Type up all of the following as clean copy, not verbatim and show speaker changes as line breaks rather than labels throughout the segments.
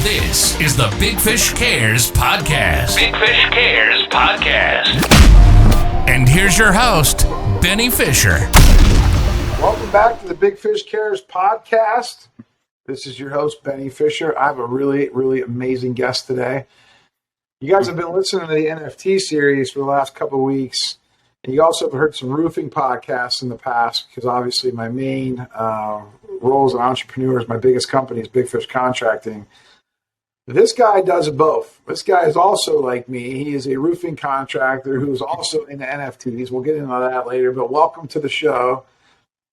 This is the Big Fish Cares Podcast. Big Fish Cares Podcast. And here's your host, Benny Fisher.
Welcome back to the Big Fish Cares Podcast. This is your host, Benny Fisher. I have a really, really amazing guest today. You guys have been listening to the NFT series for the last couple of weeks. And you also have heard some roofing podcasts in the past, because obviously my main role as an entrepreneur is my biggest company is Big Fish Contracting. This guy does both. This guy is also like me. He is a roofing contractor who is also into NFTs. We'll get into that later, but welcome to the show,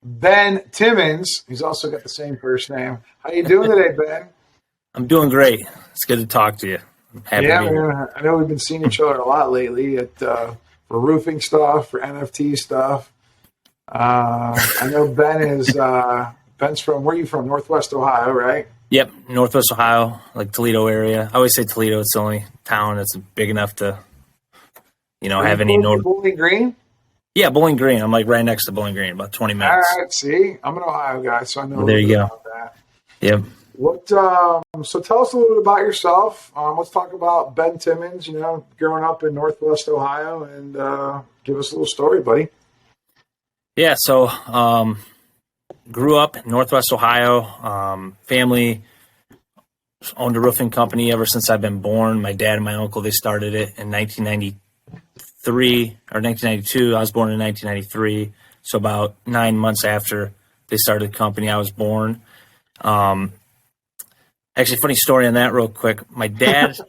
Ben Timmons. He's also got the same first name. How you doing today, Ben?
I'm doing great. It's good to talk to you. I'm happy to be here.
I know we've been seeing each other a lot lately for roofing stuff, for NFT stuff. I know Ben's from, where are you from? Northwest Ohio, right?
Yep, Northwest Ohio, like Toledo area. I always say Toledo. It's the only town that's big enough to, have any North.
Bowling Green?
Yeah, Bowling Green. I'm like right next to Bowling Green, about 20 minutes.
All right, see? I'm an Ohio guy, so I know
There you go.
about that.
Yep.
So tell us a little bit about yourself. Let's talk about Ben Timmons, growing up in Northwest Ohio, and give us a little story, buddy.
Yeah, so grew up in Northwest Ohio. Family owned a roofing company ever since I've been born. My dad and my uncle, they started it in 1993 or 1992. I was born in 1993. So about 9 months after they started the company, I was born. Actually, funny story on that real quick. My dad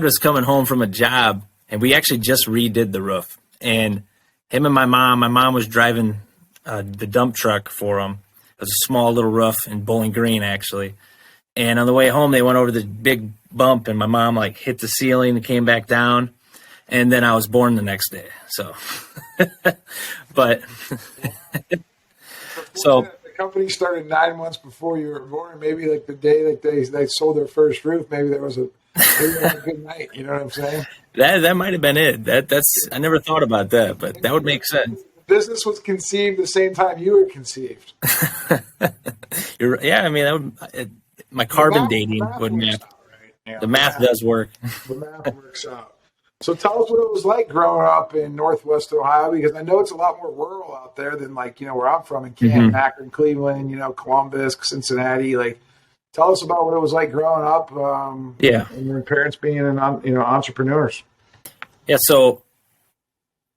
was coming home from a job, and we actually just redid the roof. And him and my mom was driving the dump truck for him. It was a small little roof in Bowling Green, actually. And on the way home, they went over the big bump, and my mom hit the ceiling and came back down. And then I was born the next day. So, but so
the company started 9 months before you were born. Maybe like the day that they sold their first roof, maybe there was a good night. You know what I'm saying? That
might have been it. That's I never thought about that, but that would make sense.
Business was conceived the same time you were conceived.
Yeah, I mean, my carbon dating would match.
Right? Yeah,
the math does work.
The math works out. So tell us what it was like growing up in Northwest Ohio, because I know it's a lot more rural out there than where I'm from in Canton, Akron, Cleveland, Columbus, Cincinnati. Tell us about what it was like growing up. And your parents being entrepreneurs.
Yeah. So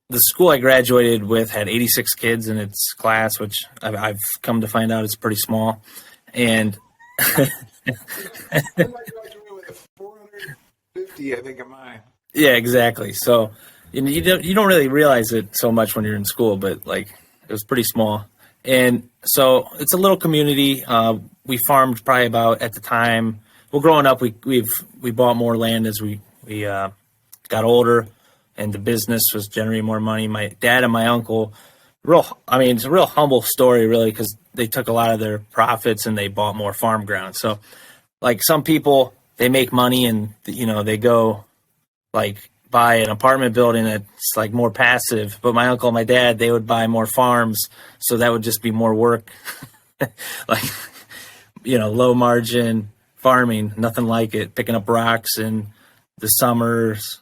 the school I graduated with had 86 kids in its class, which I've come to find out is pretty small. And
I graduated with 450, I think, of mine.
Yeah, exactly. So you don't really realize it so much when you're in school, but it was pretty small. And so it's a little community. We farmed probably about at the time. Well, growing up, we bought more land as we got older, and the business was generating more money. My dad and my uncle, it's a real humble story, really, because they took a lot of their profits and they bought more farm ground. So, some people, they make money and they go buy an apartment building that's more passive. But my uncle and my dad, they would buy more farms, so that would just be more work. Low margin farming, nothing like it. Picking up rocks in the summers.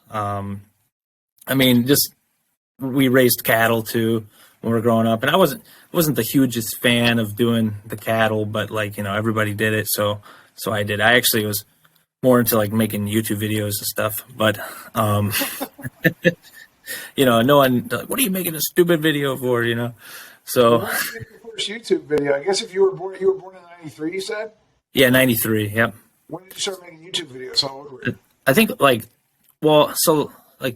We raised cattle too when we were growing up, and I wasn't the hugest fan of doing the cattle, but everybody did it, so I did. I actually was more into making YouTube videos and stuff, but no one, what are you making a stupid video for? So
your first YouTube video, I guess if you were born in 93, you said?
Yeah, 93. Yep.
When did you start making YouTube videos? How old were you?
I think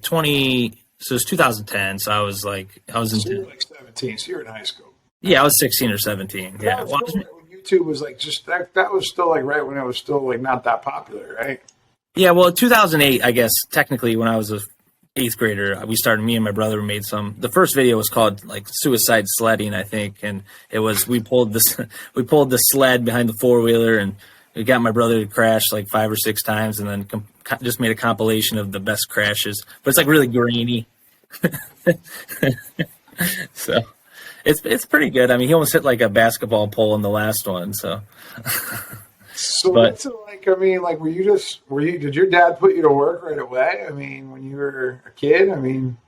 20. So it was 2010. So I was in.
So you were 17. So you're in high school.
Yeah, I was 16 or 17. Yeah.
When YouTube was that was still right when it was still not that popular, right?
Yeah. Well, 2008, I guess technically when I was a 8th grader, me and my brother made some. The first video was called suicide sledding, I think, and it was we pulled the sled behind the 4-wheeler, and we got my brother to crash 5 or 6 times, and then just made a compilation of the best crashes. But it's really grainy. So it's pretty good. I mean, he almost hit a basketball pole in the last one. So
So
But
what's it like? I mean, like, did your dad put you to work right away? I mean, when you were a kid, I mean.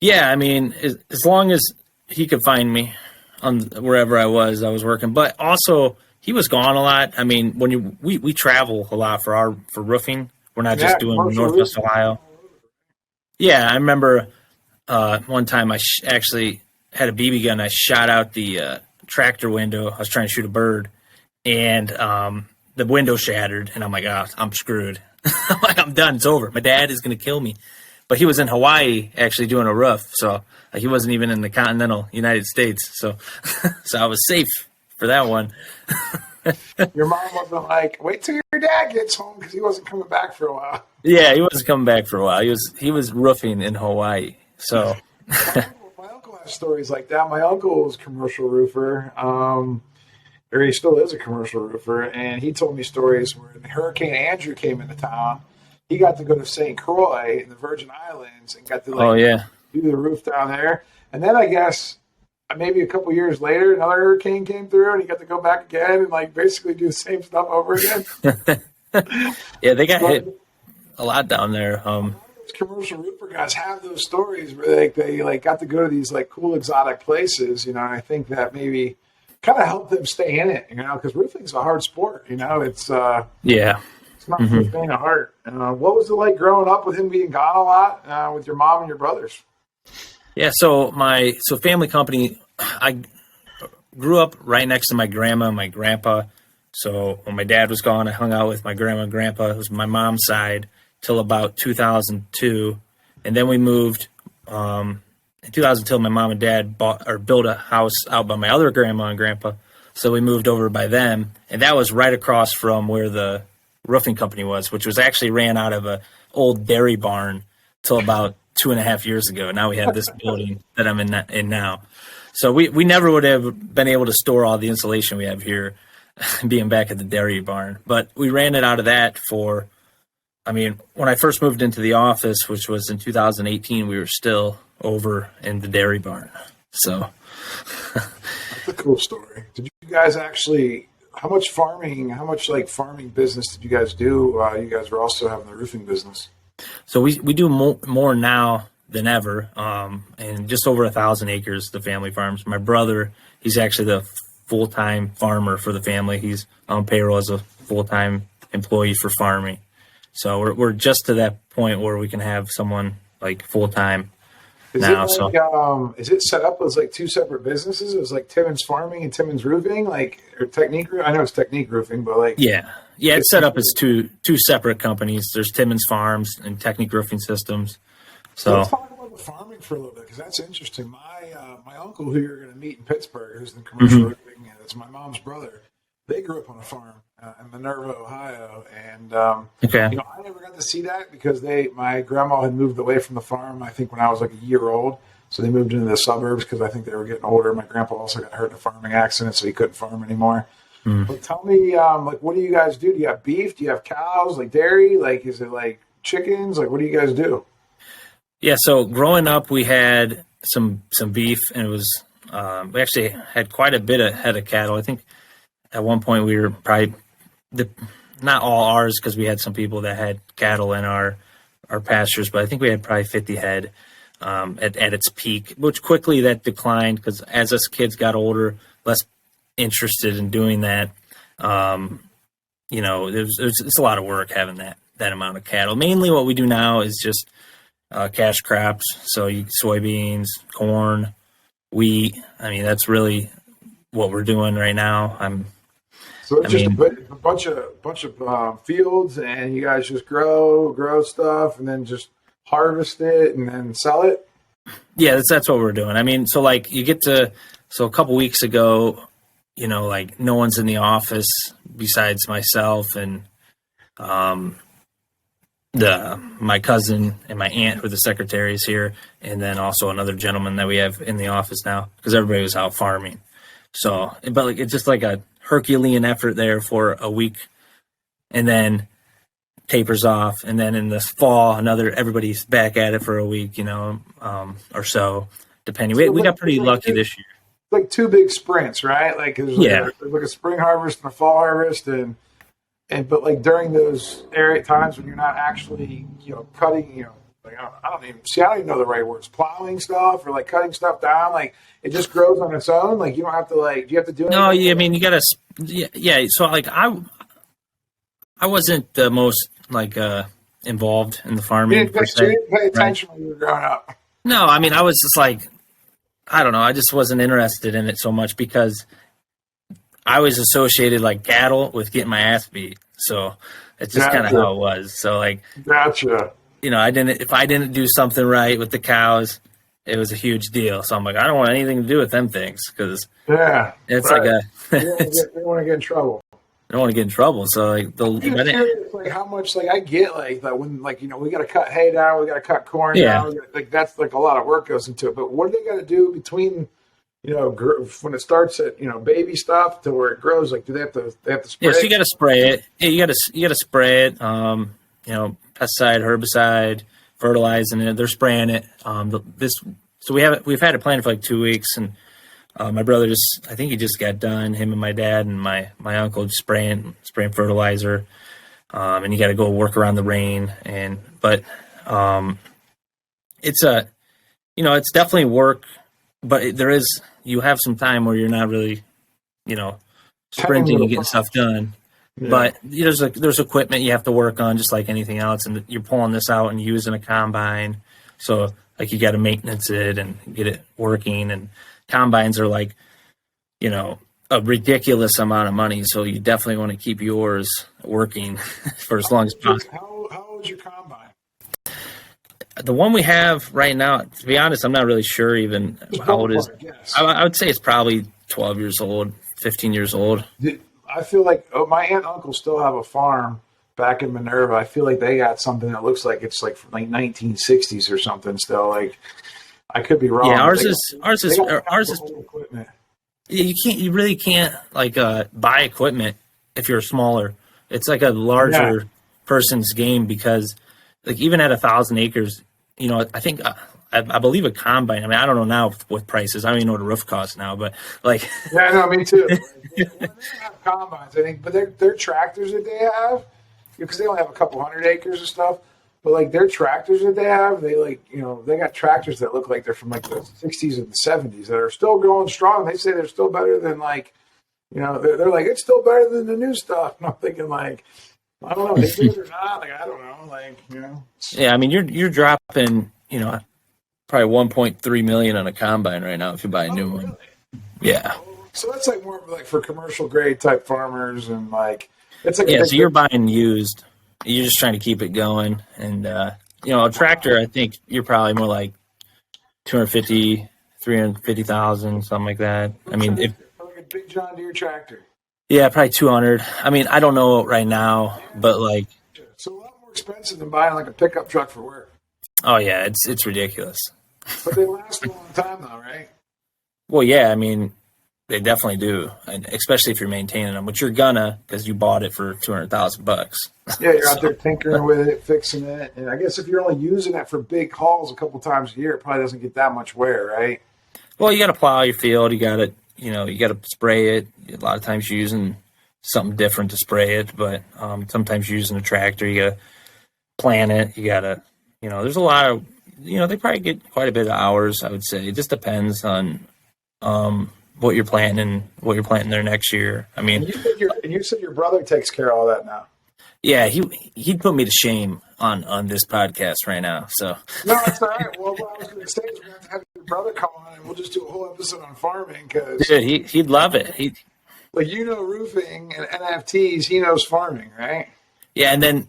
yeah, I mean, as long as he could find me on wherever I was working. But also, he was gone a lot. I mean, we travel a lot for roofing. We're not just doing
Commercial
Northwest
roofing.
Ohio. Yeah, I remember one time I actually had a BB gun. I shot out the tractor window. I was trying to shoot a bird, and the window shattered. And I'm like, oh, I'm screwed. I'm like, I'm done. It's over. My dad is going to kill me. But he was in Hawaii actually doing a roof, so he wasn't even in the continental United States. So, so I was safe for that one.
Your mom wasn't like, wait till your dad gets home because he wasn't coming back for a while.
Yeah, he wasn't coming back for a while. He was roofing in Hawaii. So
My uncle has stories like that. My uncle was a commercial roofer, or he still is a commercial roofer, and he told me stories where Hurricane Andrew came into town. He got to go to St. Croix in the Virgin Islands and got to do the roof down there. And then I guess maybe a couple years later, another hurricane came through, and he got to go back again and like basically do the same stuff over again.
Yeah, they got hit a lot down there.
Those commercial roofer guys have those stories where they got to go to these like cool exotic places, and I think that maybe kind of helped them stay in it, because roofing's a hard sport. It's
Yeah.
it's not for the faint of heart. What was it like growing up with him being gone a lot with your mom and your brothers?
Yeah, so family company, I grew up right next to my grandma and my grandpa. So when my dad was gone, I hung out with my grandma and grandpa. It was my mom's side till about 2002. And then we moved in 2002. My mom and dad built a house out by my other grandma and grandpa. So we moved over by them. And that was right across from where the roofing company was, which was actually ran out of a old dairy barn till about 2.5 years ago. Now we have this building that I'm in now. So we never would have been able to store all the insulation we have here being back at the dairy barn. But we ran it out of that when I first moved into the office, which was in 2018, we were still over in the dairy barn. So
That's a cool story. Did you guys actually, how much farming business did you guys do? You guys were also having the roofing business.
So we do more now than ever, and just over 1,000 acres, the family farms. My brother, he's actually the full-time farmer for the family. He's on payroll as a full-time employee for farming. So we're just to that point where we can have someone like full-time now.
Is it set up as like two separate businesses? It was like Timmons Farming and Timmons Roofing, or Technique? I know it's Technique Roofing, but
yeah, it's set up as two separate companies. There's Timmons Farms and Technique Roofing Systems. So
let's talk about the farming for a little bit, because that's interesting. My uncle, who you're going to meet in Pittsburgh, who's in commercial roofing, and it's my mom's brother. They grew up on a farm in Minerva, Ohio, and I never got to see that because my grandma had moved away from the farm. I think when I was like a year old, so they moved into the suburbs because I think they were getting older. My grandpa also got hurt in a farming accident, so he couldn't farm anymore. But tell me, what do you guys do? Do you have beef? Do you have cows? Like dairy? Is it like chickens? What do you guys do?
Yeah, so growing up, we had some beef, and it was we actually had quite a bit of head of cattle. I think at one point we were probably not all ours, because we had some people that had cattle in our pastures, but I think we had probably 50 head at its peak, which quickly that declined because as us kids got older, less interested in doing that. It's a lot of work having that amount of cattle. Mainly what we do now is just cash crops, so soybeans, corn, wheat. I mean, that's really what we're doing right now.
So it's just a bunch of fields, and you guys just grow stuff, and then just harvest it, and then sell it.
Yeah, that's what we're doing. I mean, so a couple weeks ago, no one's in the office besides myself and my cousin and my aunt, who are the secretaries here, and then also another gentleman that we have in the office now because everybody was out farming. So, but it's just like a Herculean effort there for a week, and then tapers off, and then in the fall, everybody's back at it for a week, or so, depending. We got pretty lucky this year.
Like two big sprints, right? There's like a spring harvest and a fall harvest, and but like during those area times when you're not actually, cutting, like I don't even know the right words, plowing stuff or like cutting stuff down, like it just grows on its own. Like you don't have to do you have to do anything?
No, I mean, you gotta, yeah. So like I wasn't the most like involved in the farming.
You didn't pay attention when you were growing up.
No, I mean, I was just like, I don't know. I just wasn't interested in it so much because I was associated like cattle with getting my ass beat. So it's just kind of how it was. So like,
gotcha.
If I didn't do something right with the cows, it was a huge deal. So I'm like, I don't want anything to do with them things because it's right.
They want to get in trouble.
I don't want to get in trouble. So like
like how much like I get like that when like we got to cut hay down, we got to cut corn down, like that's like a lot of work goes into it. But what do they got to do between when it starts at baby stuff to where it grows? Like do they have to spray?
Yeah, so you got to spray it. Yeah, you got to spray it. Pesticide, herbicide, fertilizing it. They're spraying it. So we've had it planted for like 2 weeks, and my brother I think he just got done. Him and my dad and my uncle just spraying fertilizer. And you got to go work around the rain. But it's it's definitely work, but you have some time where you're not really, sprinting and getting stuff done. Yeah. But there's equipment you have to work on just like anything else, and you're pulling this out and using a combine. So like you got to maintenance it and get it working, and combines are like, a ridiculous amount of money. So you definitely want to keep yours working for as long as possible.
How old is your combine?
The one we have right now, to be honest, I'm not really sure even how old it is. I would say it's probably 12 years old, 15 years old.
I feel like my aunt and uncle still have a farm back in Minerva. I feel like they got something that looks like it's like from like 1960s or something still. Like I could be wrong.
Yeah, ours is equipment. You really can't like buy equipment if you're smaller. It's like a larger person's game because like even at 1,000 acres, I think I believe a combine. I mean, I don't know now with prices. I don't even know what a roof costs now, but like.
Yeah, no, me too. They don't have combines, I think, but their tractors that they have, because they only have a couple hundred acres of stuff. But like their tractors that they have, they they got tractors that look like they're from like the 60s and the 70s that are still going strong. They say they're still better than like, they're like, it's still better than the new stuff. And I'm thinking like, I don't know, they do it or not. Like, I don't know. Like,
Yeah, I mean, you're dropping, probably 1.3 million on a combine right now if you buy a new one. Yeah.
So that's like more of like for commercial grade type farmers and like, it's like.
Yeah, so you're buying used. You're just trying to keep it going. And, a tractor, I think you're probably more like 250, 350,000, something like that. I mean,
like a big John Deere tractor.
Yeah, probably 200. I mean, I don't know right now, but like.
So a lot more expensive than buying like a pickup truck for work.
Oh yeah, it's ridiculous.
But they last a long time though, right?
Well, yeah, I mean, they definitely do, and especially if you're maintaining them, which you're gonna because you bought it for $200,000.
Yeah, you're out there tinkering with it, fixing it, and I guess if you're only using it for big hauls a couple times a year, it probably doesn't get that much wear, right?
Well, you got to plow your field. You got to, you got to spray it. A lot of times you're using something different to spray it, but sometimes you're using a tractor. You got to plant it. You got to, there's a lot of, they probably get quite a bit of hours. I would say it just depends on what you're planting there next year. I mean,
and you said your brother takes care of all that now.
Yeah, he'd put me to shame on this podcast right now. So
no, that's all right. Well, what I was going to say is we're going to have your brother come on, and we'll just do a whole episode on farming because
dude, he'd love it.
Roofing and NFTs. He knows farming, right?
Yeah, and then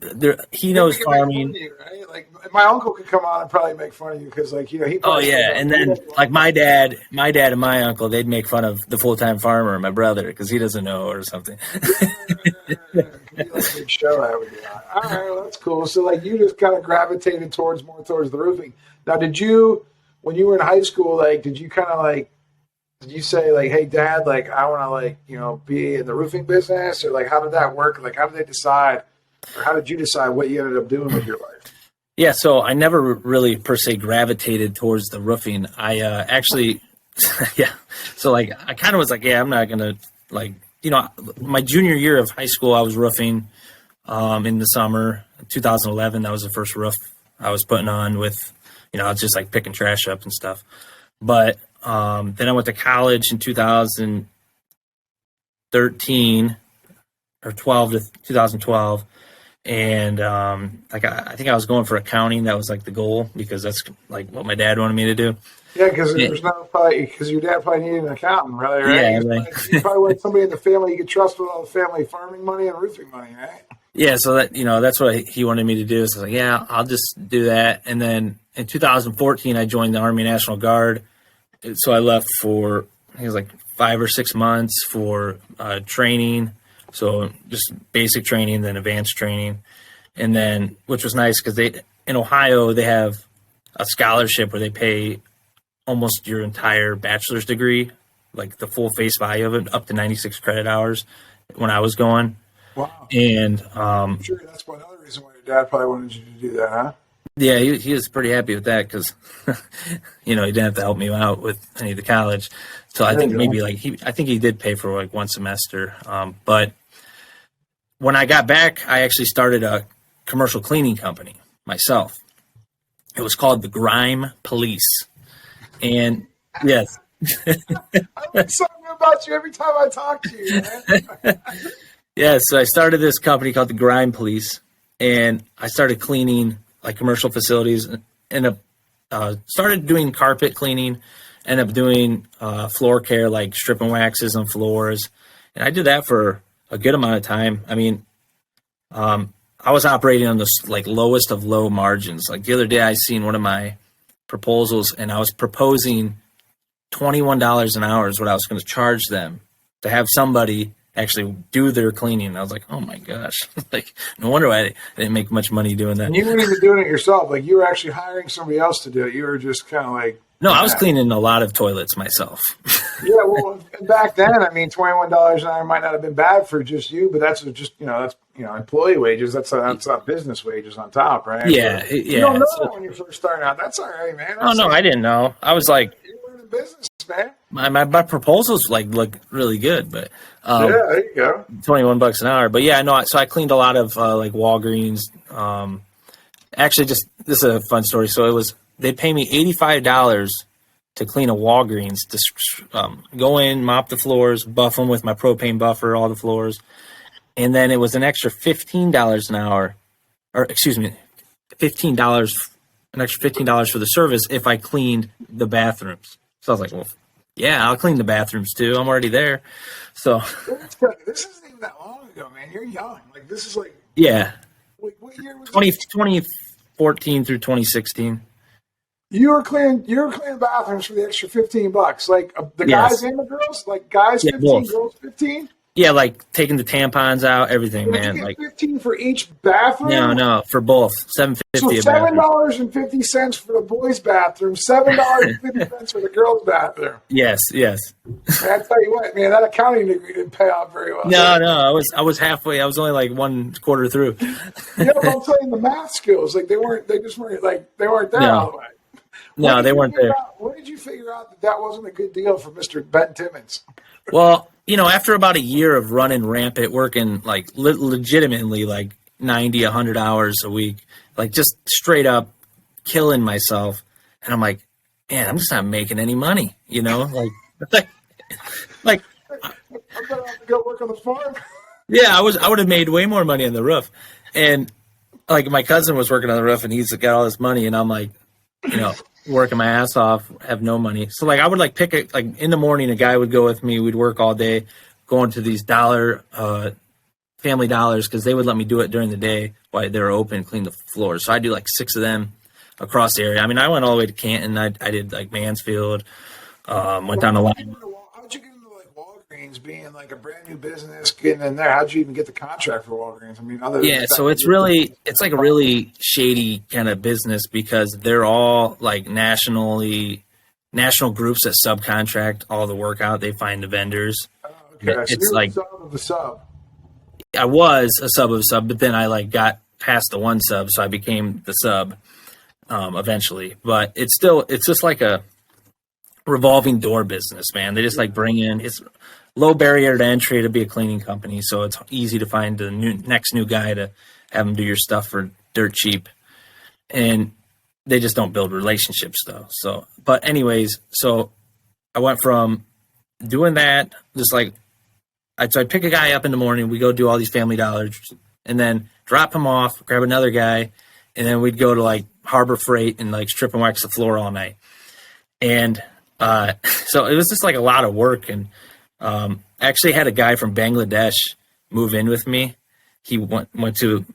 he knows farming.
You, right? Like my uncle could come on and probably make fun of you because, like, he.
Oh yeah, and then like my dad and my uncle, they'd make fun of the full-time farmer, my brother, because he doesn't know or something.
Big show that would be on. All right, well, that's cool. So, like, you just kind of gravitated towards the roofing. Now, did you, when you were in high school, like, did you say, like, hey, Dad, like, I want to, like, be in the roofing business? Or, like, how did that work? Like, how did they decide, or how did you decide what you ended up doing with your life?
Yeah, so I never really, per se, gravitated towards the roofing. I actually, yeah. So, like, I kind of was like, yeah, I'm not going to, like, my junior year of high school, I was roofing in the summer. 2011, that was the first roof I was putting on with, I was just like picking trash up and stuff. But then I went to college in 2013 or 2012. And I think I was going for accounting. That was like the goal because that's like what my dad wanted me to do.
Yeah, because your dad probably needed an accountant, really, right?
Yeah, right.
You probably want somebody in the family you could trust with all the family farming money and roofing money, right?
Yeah, so that that's what he wanted me to do. So I was like, yeah, I'll just do that. And then in 2014, I joined the Army National Guard. So I left for I think it was like 5 or 6 months for training. So just basic training, then advanced training, and then which was nice because in Ohio they have a scholarship where they pay almost your entire bachelor's degree, like the full face value of it, up to 96 credit hours when I was going.
Wow.
And
I'm sure that's another reason why your dad probably wanted you to do that, huh?
Yeah, he was pretty happy with that because, he didn't have to help me out with any of the college. So I think maybe I think he did pay for like one semester. But when I got back, I actually started a commercial cleaning company myself. It was called the Grime Police. And yes.
I learn something about you every time I talk to you, man.
Yeah, so I started this company called the Grime Police, and I started cleaning like commercial facilities, and started doing carpet cleaning, ended up doing floor care, like stripping waxes on floors, and I did that for a good amount of time. I mean, I was operating on the like lowest of low margins. Like the other day, I seen one of my proposals, and I was proposing $21 an hour is what I was going to charge them to have somebody actually do their cleaning. And I was like, oh my gosh, like no wonder why I didn't make much money doing that.
And you weren't even doing it yourself. Like you were actually hiring somebody else to do it. You were just kind of like,
no, I was cleaning a lot of toilets myself.
Yeah, well, back then, I mean, $21 an hour might not have been bad for just you, but that's just employee wages. That's not business wages on top, right?
Yeah,
so,
yeah.
You don't know that when you're first starting out. That's all right, man.
I didn't know. I was like,
you're learning business, man.
My proposals like look really good, but
yeah, there you go.
$21 an hour. But yeah, no. So I cleaned a lot of like Walgreens. Actually, this is a fun story. So they pay me $85 to clean a Walgreens, to go in, mop the floors, buff them with my propane buffer, all the floors. And then it was an extra $15 an hour, or excuse me, $15, an extra $15 for the service if I cleaned the bathrooms. So I was like, well, yeah, I'll clean the bathrooms too. I'm already there. So
this isn't even that long ago, man. You're young. Like this is like,
yeah.
What year was
2014 through 2016.
You were cleaning bathrooms for the extra $15. Like the guys and the girls, like guys 15,
both.
girls 15.
Yeah, like taking the tampons out, everything,
Did
man.
you get
Like
15 for each bathroom.
No, for both. $7.50
So
a bathroom.
$7.50 for the boys' bathroom, $7.50 for the girls' bathroom.
Yes.
Man, I tell you what, man, that accounting degree didn't pay off very well.
No, I was halfway. I was only like one quarter through.
But I'm telling you, the math skills, like they weren't there all the way.
No, they weren't there.
When did you figure out that wasn't a good deal for Mr. Ben Timmons?
Well, after about a year of running rampant, working like legitimately like 90, 100 hours a week, like just straight up killing myself. And I'm like, man, I'm just not making any money, like
I'm going to have to go work on the farm.
Yeah, I would have made way more money on the roof. And like my cousin was working on the roof and he's got all this money and I'm like, working my ass off, have no money. So like I would like pick it like in the morning, a guy would go with me, we'd work all day, going to these Family Dollars because they would let me do it during the day while they were open, clean the floors. So I do like 6 of them across the area. I mean, I went all the way to Canton. I did like Mansfield, went down the line.
How'd you get into like Walgreens being like a brand new business, getting in there? How'd you even get the contract for Walgreens? I mean,
so it's like a really shady kind of business because they're all like national groups that subcontract all the work out. They find the vendors.
Oh, okay.
It's
so
like
a sub of a sub.
I was a sub of a sub, but then I like got past the one sub, so I became the sub eventually. But it's just like a revolving door business, man. They just like bring in. It's low barrier to entry to be a cleaning company. So it's easy to find the next new guy to have them do your stuff for dirt cheap. And they just don't build relationships though. So, but anyways, so I went from doing that, just like, so I'd pick a guy up in the morning, we go do all these Family Dollars, and then drop him off, grab another guy, and then we'd go to like Harbor Freight and like strip and wax the floor all night. And so it was just like a lot of work. And I actually had a guy from Bangladesh move in with me. He went to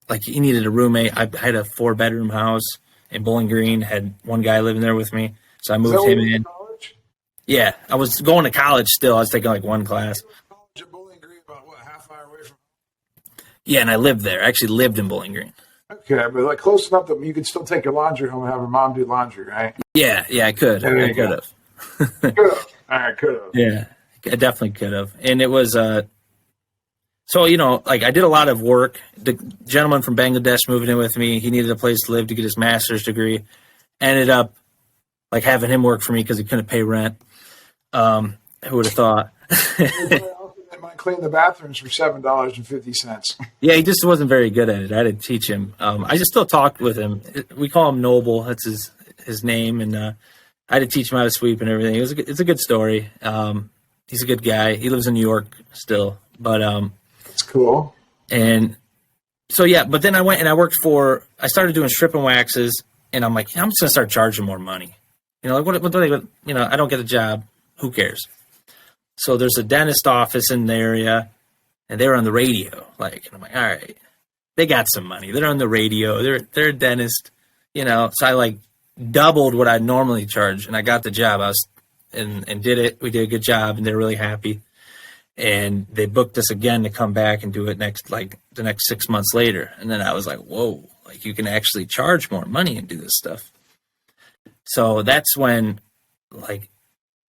like he needed a roommate. I had a 4-bedroom house in Bowling Green, had one guy living there with me. So I moved him in.
College?
Yeah, I was going to college still. I was taking like one class.
College at Bowling Green, about what, half hour away from?
Yeah, and I lived there. I actually lived in Bowling Green.
Okay, but like close enough that you could still take your laundry home and have your mom do laundry, right?
Yeah, I could. I could have.
Could have. All right, could have.
Yeah, I definitely could have. And it was, so, you know, like I did a lot of work. The gentleman from Bangladesh moved in with me. He needed a place to live to get his master's degree. Ended up like having him work for me because he couldn't pay rent. Who would have thought?
They might clean the bathrooms for $7.50.
Yeah, he just wasn't very good at it. I had to teach him. I just still talked with him. We call him Noble. That's his name. And I had to teach him how to sweep and everything. It's a good story. He's a good guy. He lives in New York still. But
That's cool.
And so, yeah, but then I went and I started doing strip and waxes. And I'm like, I'm just going to start charging more money. You know, like what you know, I don't get a job. Who cares? So there's a dentist office in the area, and they were on the radio. Like, and I'm like, all right, they got some money. They're on the radio. They're a dentist, you know. So I like doubled what I normally charge, and I got the job. I was and did it. We did a good job, and they're really happy. And they booked us again to come back and do it the next 6 months later. And then I was like, whoa, like you can actually charge more money and do this stuff. So that's when, like,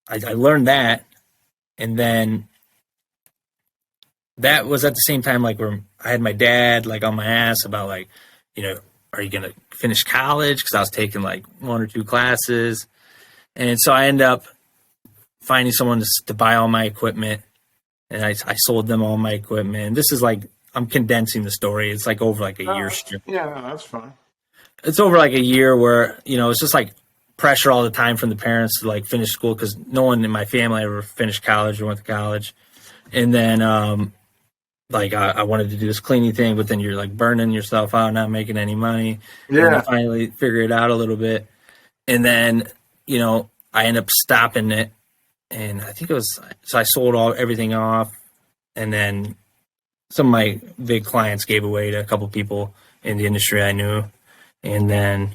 I learned that. And then that was at the same time, like, where I had my dad, like, on my ass about, like, you know, are you going to finish college? Because I was taking, like, 1 or 2 classes. And so I ended up finding someone to buy all my equipment. And I sold them all my equipment. And this is, like, I'm condensing the story. It's, like, over, like, a year strip.
Yeah, no, that's fine.
It's over, like, a year where, you know, it's just, like, pressure all the time from the parents to like finish school because no one in my family ever finished college or went to college. And then like I wanted to do this cleaning thing, but then you're like burning yourself out, not making any money.
Yeah.
And I finally figure it out a little bit. And then, you know, I end up stopping it. And I think it was, so I sold everything off. And then some of my big clients gave away to a couple people in the industry I knew. And then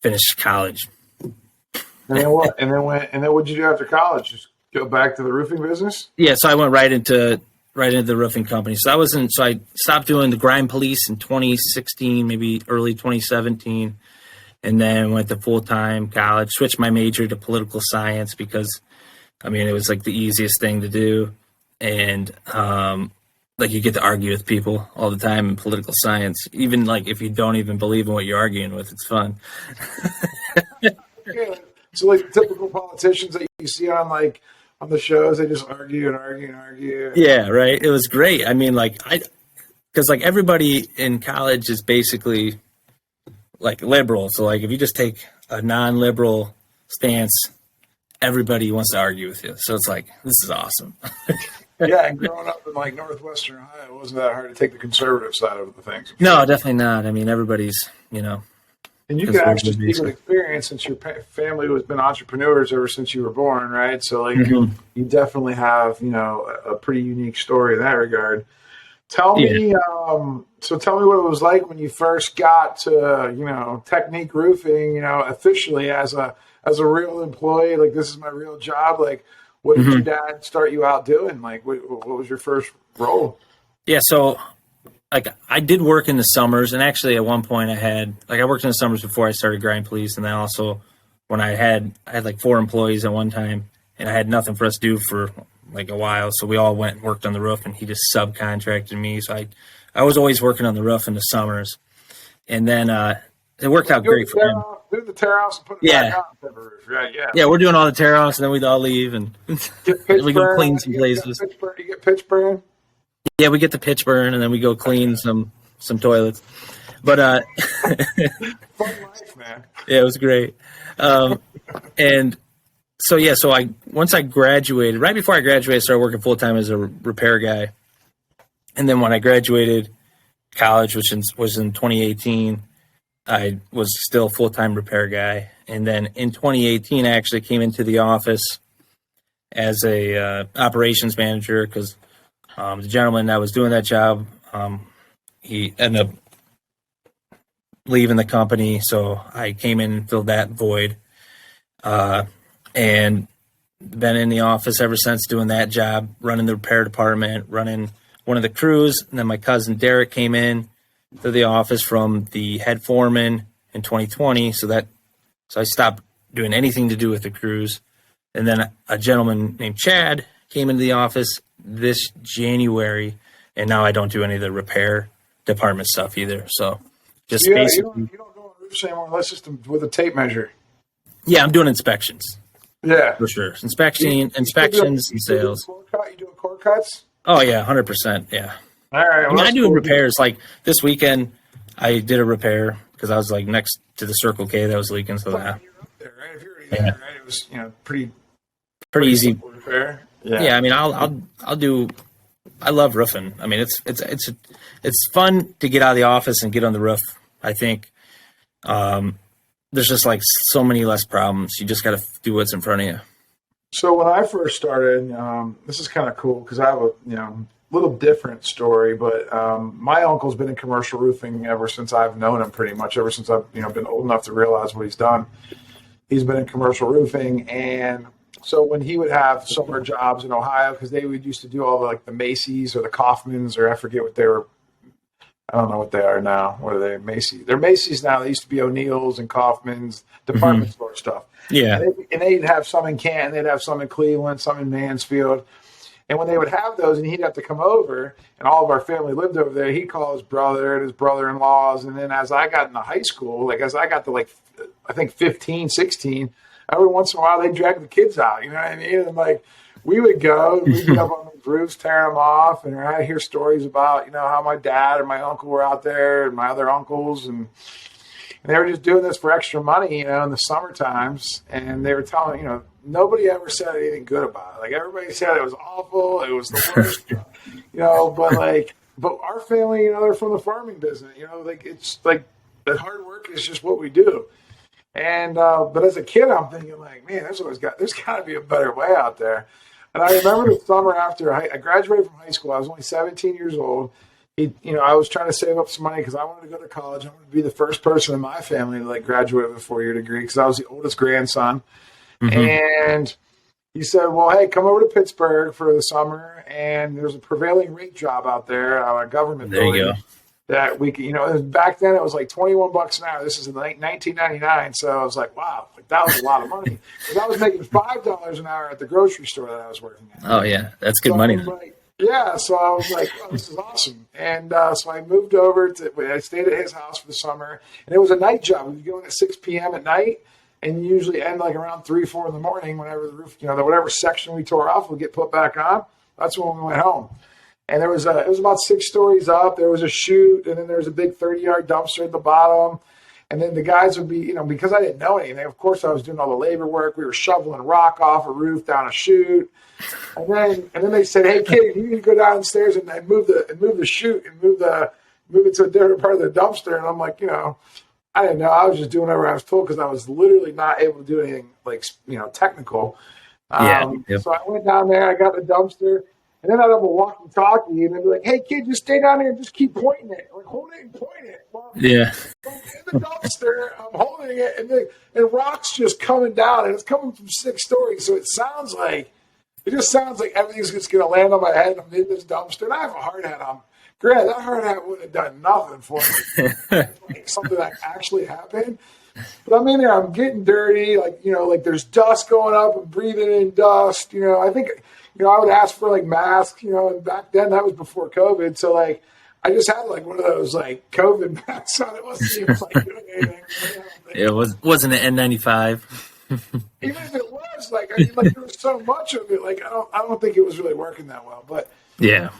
finished college.
And then what? And then what'd you do after college? Just go back to the roofing business?
Yeah, so I went right into the roofing company. So I stopped doing the grime police in 2016, maybe early 2017, and then went to full-time college. Switched my major to political science because, I mean, it was like the easiest thing to do, and like you get to argue with people all the time in political science, even like if you don't even believe in what you're arguing with, it's fun.
Yeah. So like typical politicians that you see on the shows, they just argue and argue and argue.
Yeah, right. It was great. I mean, like because like everybody in college is basically like liberal. So like if you just take a non-liberal stance, everybody wants to argue with you. So it's like, this is awesome.
Yeah, and growing up in like Northwestern Ohio, it wasn't that hard to take the conservative side of the things.
No, definitely not. I mean, everybody's, you know.
And you can actually speak with experience since your family has been entrepreneurs ever since you were born, right? So like you definitely have, you know, a pretty unique story in that regard. Tell me what it was like when you first got to, you know, Technique Roofing, you know, officially as a real employee, like this is my real job. Like what did your dad start you out doing? Like what was your first role? Yeah,
so like I did work in the summers, and actually at one point I worked in the summers before I started Grind Police, and then also when I had like 4 employees at one time, and I had nothing for us to do for like a while, so we all went and worked on the roof, and he just subcontracted me. So I was always working on the roof in the summers, and then it worked out great for him.
doing the tear offs and putting it back on the roof, right? Yeah.
Yeah, we're doing all the tear offs, and then we'd all leave, and we go clean some places.
You get pitch burn?
Yeah, we get the pitch burn, and then we go clean some toilets. But
fun life, man.
Yeah, it was great. And so once I graduated, right before I graduated, I started working full time as a repair guy. And then when I graduated college, which was in 2018, I was still a full time repair guy. And then in 2018, I actually came into the office as a operations manager because the gentleman that was doing that job, he ended up leaving the company, so I came in and filled that void, and been in the office ever since doing that job, running the repair department, running one of the crews. And then my cousin Derek came in to the office from the head foreman in 2020, so I stopped doing anything to do with the crews. And then a gentleman named Chad came into the office this January, and now I don't do any of the repair department stuff either. So just basically,
you don't go on roofs anymore unless it's with a tape measure.
Yeah, I'm doing inspections.
Yeah,
for sure. Inspections and sales.
You doing core cuts?
Oh yeah, 100%. Yeah.
All right. Well,
I do repairs. Like this weekend, I did a repair because I was like next to the Circle K that was leaking. So that.
You're up there, right? If you're already there, right? It was pretty
easy
repair.
Yeah. I mean, I'll do. I love roofing. I mean, it's fun to get out of the office and get on the roof. I think there's just like so many less problems. You just got to do what's in front of you.
So when I first started, this is kind of cool because I have a little different story. But my uncle's been in commercial roofing ever since I've known him. Pretty much ever since I've been old enough to realize what he's done. He's been in commercial roofing, and so when he would have summer jobs in Ohio, because they would used to do all the Macy's or the Kaufmans, or I forget what they were. I don't know what they are now. What are they? Macy's. They're Macy's now. They used to be O'Neill's and Kaufman's, department store stuff.
Yeah.
And they'd have some in Canton. They'd have some in Cleveland, some in Mansfield. And when they would have those, and he'd have to come over, and all of our family lived over there, he'd call his brother and his brother-in-laws. And then as I got into high school, as I got to I think 15, 16, every once in a while they'd drag the kids out. You know what I mean? And we would go, we'd get up on the roofs, tearing them off, and I'd hear stories about, how my dad and my uncle were out there and my other uncles, and they were just doing this for extra money, in the summer times. And they were telling, nobody ever said anything good about it. Everybody said it was awful, it was the worst, but our family, they're from the farming business, it's the hard work is just what we do. And, but as a kid, I'm thinking man, there's got to be a better way out there. And I remember the summer after I graduated from high school, I was only 17 years old. I was trying to save up some money because I wanted to go to college. I wanted to be the first person in my family to graduate with a 4-year degree because I was the oldest grandson. Mm-hmm. And he said, well, hey, come over to Pittsburgh for the summer. And there's a prevailing rate job out there, a government
building. There you go.
That we could, back then it was $21 an hour. This is in 1999. So I was like, wow, that was a lot of money. Because I was making $5 an hour at the grocery store that I was working at.
Oh, yeah. That's good money.
Yeah. So I was like, oh, this is awesome. And so I moved over I stayed at his house for the summer. And it was a night job. We would go in at 6 p.m. at night and usually end around 3, 4 in the morning whenever the roof, whatever section we tore off would get put back on. That's when we went home. And it was about 6 stories up. There was a chute, and then there was a big 30-yard dumpster at the bottom. And then the guys would be, because I didn't know anything, of course I was doing all the labor work. We were shoveling rock off a roof down a chute. And then they said, hey, kid, you need to go downstairs and move the chute and move it to a different part of the dumpster. And I'm like, I didn't know. I was just doing whatever I was told because I was literally not able to do anything technical. So I went down there. I got the dumpster. And then I'd have a walkie-talkie, and they'd be like, hey, kid, just stay down here and just keep pointing it. Hold it and point it. Well,
yeah.
In the dumpster, I'm holding it, and rock's just coming down, and it's coming from 6 stories. So it just sounds like everything's just going to land on my head. I'm in this dumpster, and I have a hard hat on. Granted, that hard hat wouldn't have done nothing for me. Something that actually happened. But I'm in there, I'm getting dirty, there's dust going up and breathing in dust. I think... I would ask for masks, and back then that was before COVID. So I just had like one of those like COVID masks on. It wasn't even like doing anything.
It wasn't an N95.
Even if it was, like, I mean, like there was so much of it. Like I don't think it was really working that well. But
Yeah.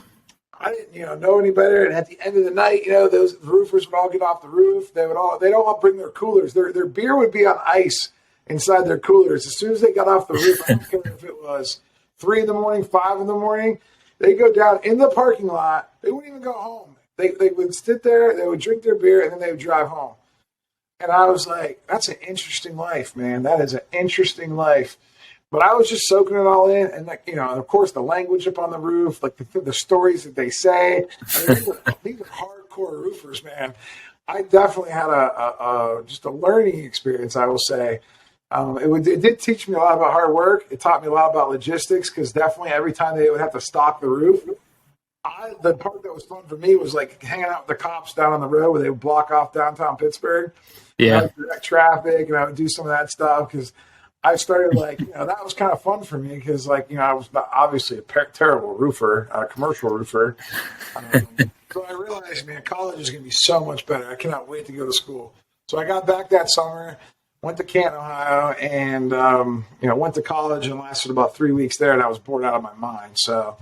I didn't, know any better. And at the end of the night, those roofers would all get off the roof. They don't all bring their coolers. Their beer would be on ice inside their coolers. As soon as they got off the roof, I don't care if it was 3 a.m, 5 a.m, they go down in the parking lot. They wouldn't even go home. They would sit there, they would drink their beer, and then they would drive home. And I was like, that's an interesting life, man. That is an interesting life. But I was just soaking it all in. And, and of course, the language up on the roof, like the stories that they say. I mean, these are hardcore roofers, man. I definitely had just a learning experience, I will say. It did teach me a lot about hard work. It taught me a lot about logistics because definitely every time they would have to stock the roof, the part that was fun for me was like hanging out with the cops down on the road where they would block off downtown Pittsburgh.
Yeah.
I would direct traffic and I would do some of that stuff because I started that was kind of fun for me because I was obviously a terrible roofer, a commercial roofer. So I realized, man, college is going to be so much better. I cannot wait to go to school. So I got back that summer, went to Canton, Ohio, and, went to college and lasted about 3 weeks there, and I was bored out of my mind. So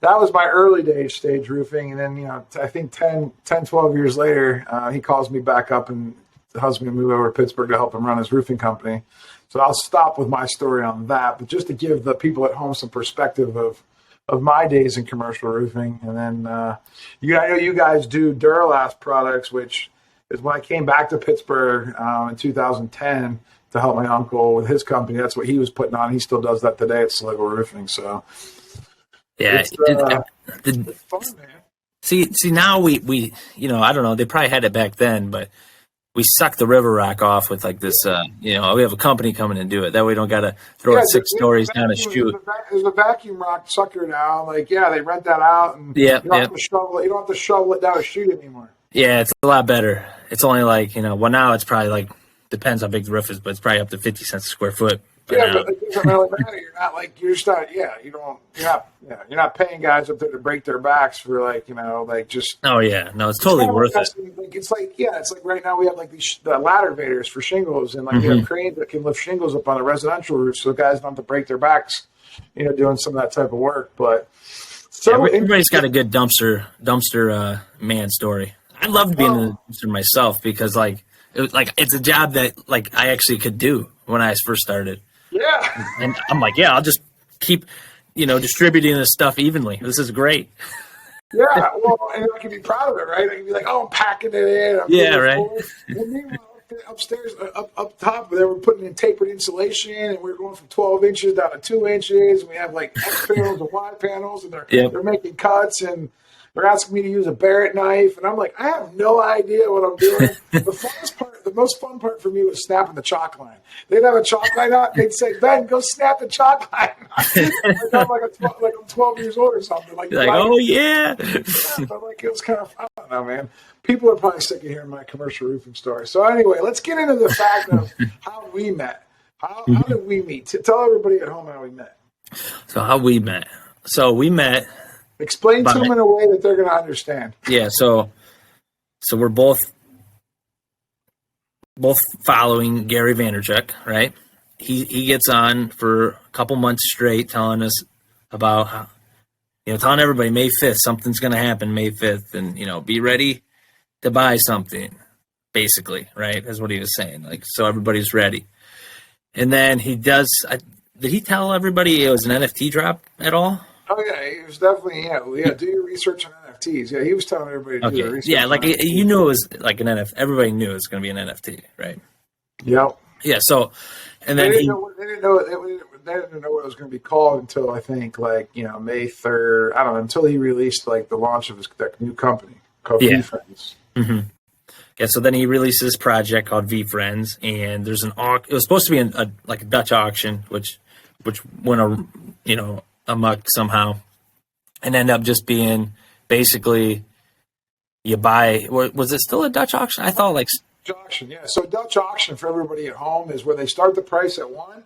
that was my early stage roofing. And then, I think 10, 12 years later, he calls me back up and tells me to move over to Pittsburgh to help him run his roofing company. So I'll stop with my story on that, but just to give the people at home some perspective of my days in commercial roofing. And then, I know you guys do Duralast products, which is when I came back to Pittsburgh in 2010 to help my uncle with his company. That's what he was putting on. He still does that today at Sligo Roofing. So
yeah,
it's fun, man.
See, now we I don't know. They probably had it back then, but we suck the river rock off with like this. We have a company coming and do it. That way, we don't got to throw it 6 stories down a chute.
There's a vacuum rock sucker now. They rent that out, and you don't have to shovel it. You don't have to shovel it down a chute anymore. Yeah,
it's a lot better. It's only like now it's probably like depends how big the roof is, but it's probably up to 50 cents a square foot.
But it doesn't really matter. You're not paying guys up there to break their backs for just.
Oh yeah, no, it's totally worth it.
It's like right now we have like the ladder vaders for shingles, and we have cranes that can lift shingles up on a residential roof, so guys don't have to break their backs, doing some of that type of work. But
everybody's got a good dumpster man story. I loved being in the dumpster myself because it's a job that I actually could do when I first started.
Yeah.
And I'm like, I'll just keep, distributing this stuff evenly. This is great.
Yeah, well, and I can be proud of it, right? I can be like, I'm packing it in.
Right.
And meanwhile, upstairs, up top, they were putting in tapered insulation, and we were going from 12 inches down to 2 inches. And we have X panels and Y panels, and they're making cuts, and they're asking me to use a Barrett knife, and I'm like, I have no idea what I'm doing. The most fun part for me was snapping the chalk line. They'd have a chalk line out, they'd say, Ben, go snap the chalk line. I'm 12 years old or something.
Oh, yeah.
But it was kind of, I don't know, man. People are probably sick of hearing my commercial roofing story. So anyway, let's get into the fact of how we met. How did we meet? Tell everybody at home how we met.
So how we met. So we met.
Explain to them in a way that they're going to understand.
Yeah, so we're both following Gary Vaynerchuk, right? He gets on for a couple months straight telling us about how, telling everybody May 5th, something's going to happen May 5th, and, be ready to buy something, basically, right? That's what he was saying, so everybody's ready. And then he does, did he tell everybody it was an NFT drop at all?
Oh, yeah, he was definitely, do your research on NFTs. Yeah, he was telling everybody to do their research.
Yeah, you knew it was like an NFT. Everybody knew it was going to be an NFT, right?
Yep.
Yeah, so, and then
they didn't know what it was going to be called until, I think, May 3rd. I don't know, until he released, the launch of that new company called VeeFriends.
Mm-hmm. Yeah, so then he released this project called VeeFriends, and there's an it was supposed to be a Dutch auction, which went amok somehow, and ended up just being basically you buy. Was it still a Dutch auction? I thought
Dutch auction, yeah. So Dutch auction for everybody at home is where they start the price at one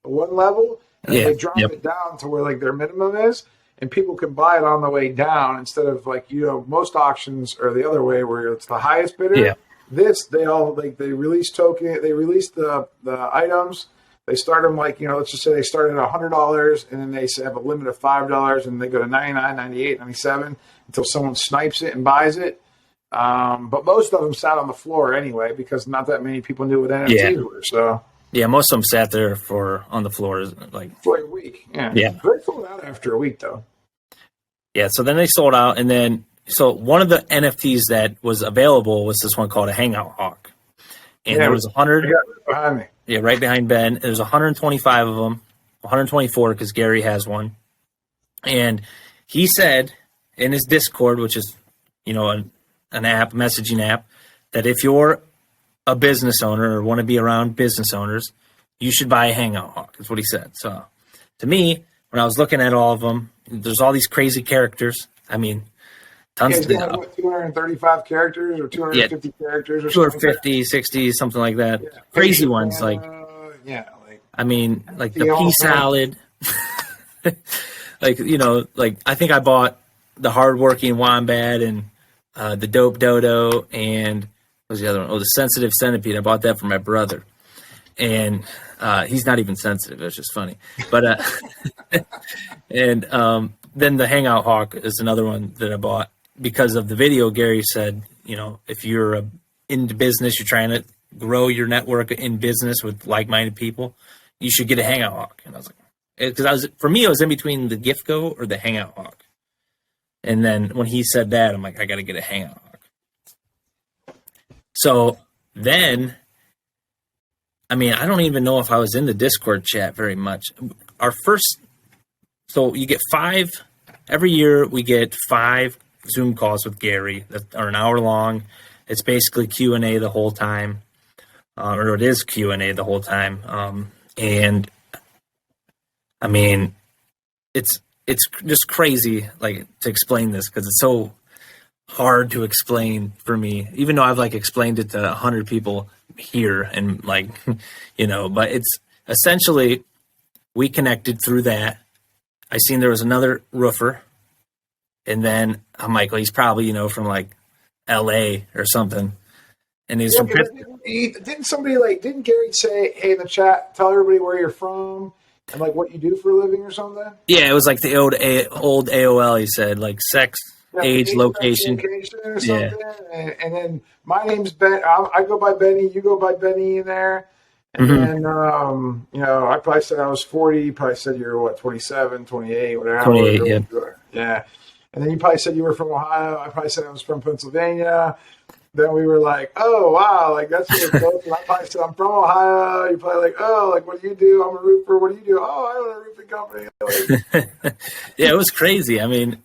level, and they drop it down to where their minimum is, and people can buy it on the way down instead of like, most auctions are the other way where it's the highest bidder.
Yeah.
They release the items. They start them like, let's just say they start at $100 and then they have a limit of $5 and they go to $99, $98, $97 until someone snipes it and buys it. But most of them sat on the floor anyway because not that many people knew what NFTs were. So
yeah, most of them sat there on the floor like
for a week. Yeah. They sold out after a week though.
Yeah, so then they sold out, and then one of the NFTs that was available was this one called a Hangout Hawk, and there was 100
right behind me.
Yeah, right behind Ben. There's 125 of them, 124 because Gary has one, and he said in his Discord, which is an app, messaging app, that if you're a business owner or want to be around business owners, you should buy a Hangout Hawk. That's what he said. So to me, when I was looking at all of them, there's all these crazy characters. I mean, tons of them.
235 characters or 250 characters or
250, 60, something like that. Yeah. Crazy ones. Like the pea salad. I think I bought the hardworking wombat and the dope dodo and what was the other one? Oh, the sensitive centipede. I bought that for my brother. And he's not even sensitive. It's just funny. But then the Hangout Hawk is another one that I bought because of the video. Gary said, if you're into business, you're trying to grow your network in business with like-minded people, you should get a Hangout Hawk. And I was like, because for me, it was in between the GiftGo or the Hangout Hawk. And then when he said that, I'm like, I got to get a Hangout Hawk. So then, I don't even know if I was in the Discord chat very much. So you get 5, every year we get 5 Zoom calls with Gary that are an hour long. It's basically Q&A the whole time, or it is Q&A the whole time. It's just crazy, like, to explain this because it's so hard to explain for me, even though I've explained it to 100 people here and but it's essentially we connected through that. I seen there was another roofer, and then I'm like, well, he's probably from LA or something, and he's from
didn't Gary say, hey, in the chat, tell everybody where you're from and what you do for a living or something?
Yeah, it was like the old AOL. He said sex, age, location
or something. Yeah. And then my name's Ben. I go by Benny. You go by Benny in there. And then, I probably said I was 40. You probably said you were, 27, 28, whatever.
28, yeah.
Yeah. And then you probably said you were from Ohio. I probably said I was from Pennsylvania. Then we were like, oh, wow, that's really close. And I probably said I'm from Ohio. You're probably what do you do? I'm a roofer. What do you do? Oh, I own a roofing company.
Yeah, it was crazy. The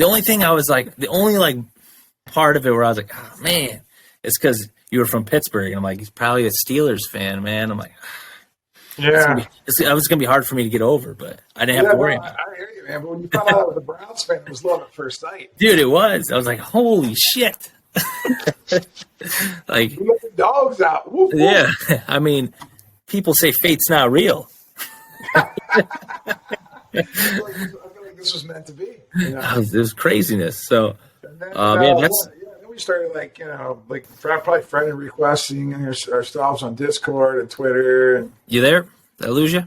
only thing I was the only part of it where I was like, oh, man, it's because you were from Pittsburgh. And I'm like, he's probably a Steelers fan, man. I'm like,
yeah.
It was going to be hard for me to get over, but I didn't have to worry about it.
I hear you, man. But when you found out I was a Browns fan, it was love at first sight.
Dude, it was. I was like, holy shit.
You let the dogs out. Woof, woof.
Yeah. People say fate's not real.
I feel like this was meant to be.
It was craziness. So,
then,
then
we started probably friend requesting ourselves on Discord and Twitter. And
you there? Did I lose you?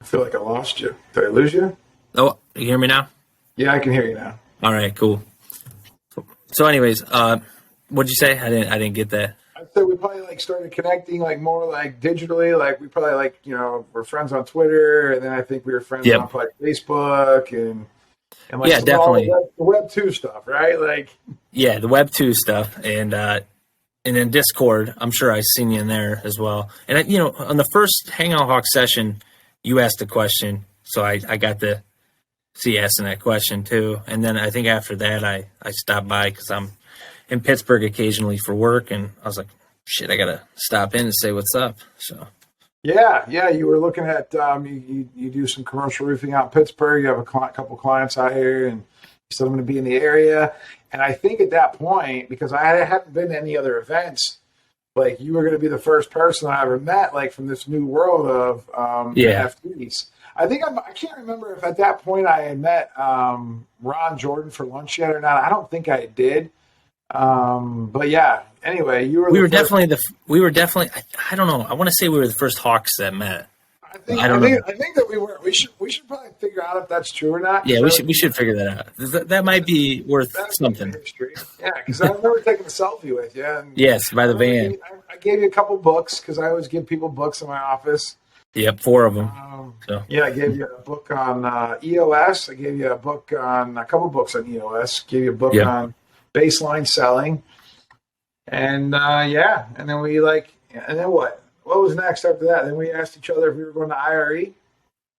I feel like I lost you. Did I lose you?
Oh, you hear me now?
Yeah, I can hear you now.
All right, cool. So, anyways, what'd you say? I didn't get that.
I said we probably started connecting more digitally. We probably we're friends on Twitter, and then I think we were friends on Facebook and
yeah, definitely
the Web 2 stuff, right?
Yeah, the Web 2 stuff, and then Discord. I'm sure I seen you in there as well. And on the first Hangout Hawk session, you asked a question, so I got to see you asking that question too. And then I think after that, I stopped by because I'm in Pittsburgh occasionally for work, and I was like, shit, I gotta stop in and say what's up. So.
Yeah. You were looking at you do some commercial roofing out in Pittsburgh. You have a couple clients out here, and you said I'm going to be in the area. And I think at that point, because I hadn't been to any other events, you were going to be the first person I ever met, from this new world of NFTs. I can't remember if at that point I had met Ron Jordan for lunch yet or not. I don't think I did. But yeah, anyway,
we were definitely I don't know. I want to say we were the first Hawks that met.
I think that we were. We should probably figure out if that's true or not.
Yeah, we should figure that out. That might be worth something.
Yeah, because I remember taking a selfie with you. And
yes, by the van.
I gave you a couple books because I always give people books in my office.
Yep, 4 of them.
Yeah, I gave you a book on EOS. I gave you a couple books on EOS. Gave you a book on baseline selling. And and then and then what? What was next after that? Then we asked each other if we were going to IRE.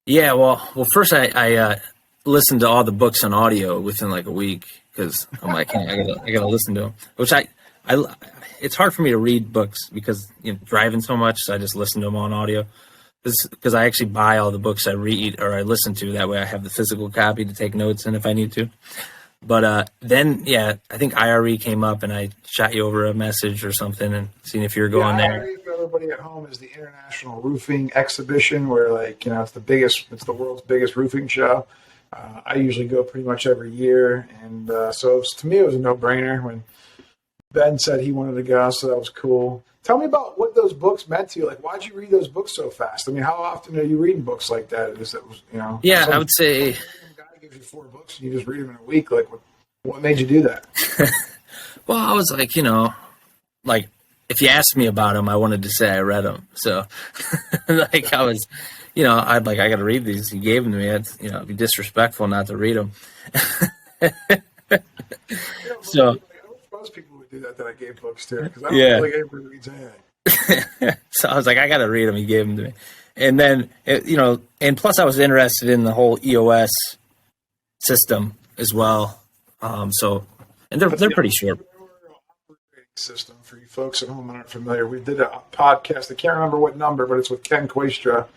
Yeah,
well, first I listened to all the books on audio within like a week because I'm like, hey, I gotta listen to them. Which it's hard for me to read books because driving so much, so I just listen to them on audio. Because I actually buy all the books I read or I listen to. That way I have the physical copy to take notes in if I need to. But then, I think IRE came up and I shot you over a message or something and seeing if you were going there.
IRE, for everybody at home, is the International Roofing Exhibition where, it's the world's biggest roofing show. I usually go pretty much every year. And so to me, it was a no-brainer when Ben said he wanted to go, so that was cool. Tell me about what those books meant to you. Like, why'd you read those books so fast? I mean, how often are you reading books like that?
Yeah, I would say.
Guy gives you 4 books and you just read them in a week. Like, what made you do that?
Well, I was like, if you asked me about them, I wanted to say I read them. So, I was, I got to read these. He gave them to me. It'd be disrespectful not to read them. So.
Most people would do that I gave books to because I don't feel like anybody reads anything.
So I was like, I got to read them. He gave them to me. And then, and plus I was interested in the whole EOS system as well. And they're pretty short.
System for you folks at home that aren't familiar. We did a podcast. I can't remember what number, but it's with Ken Quaistra.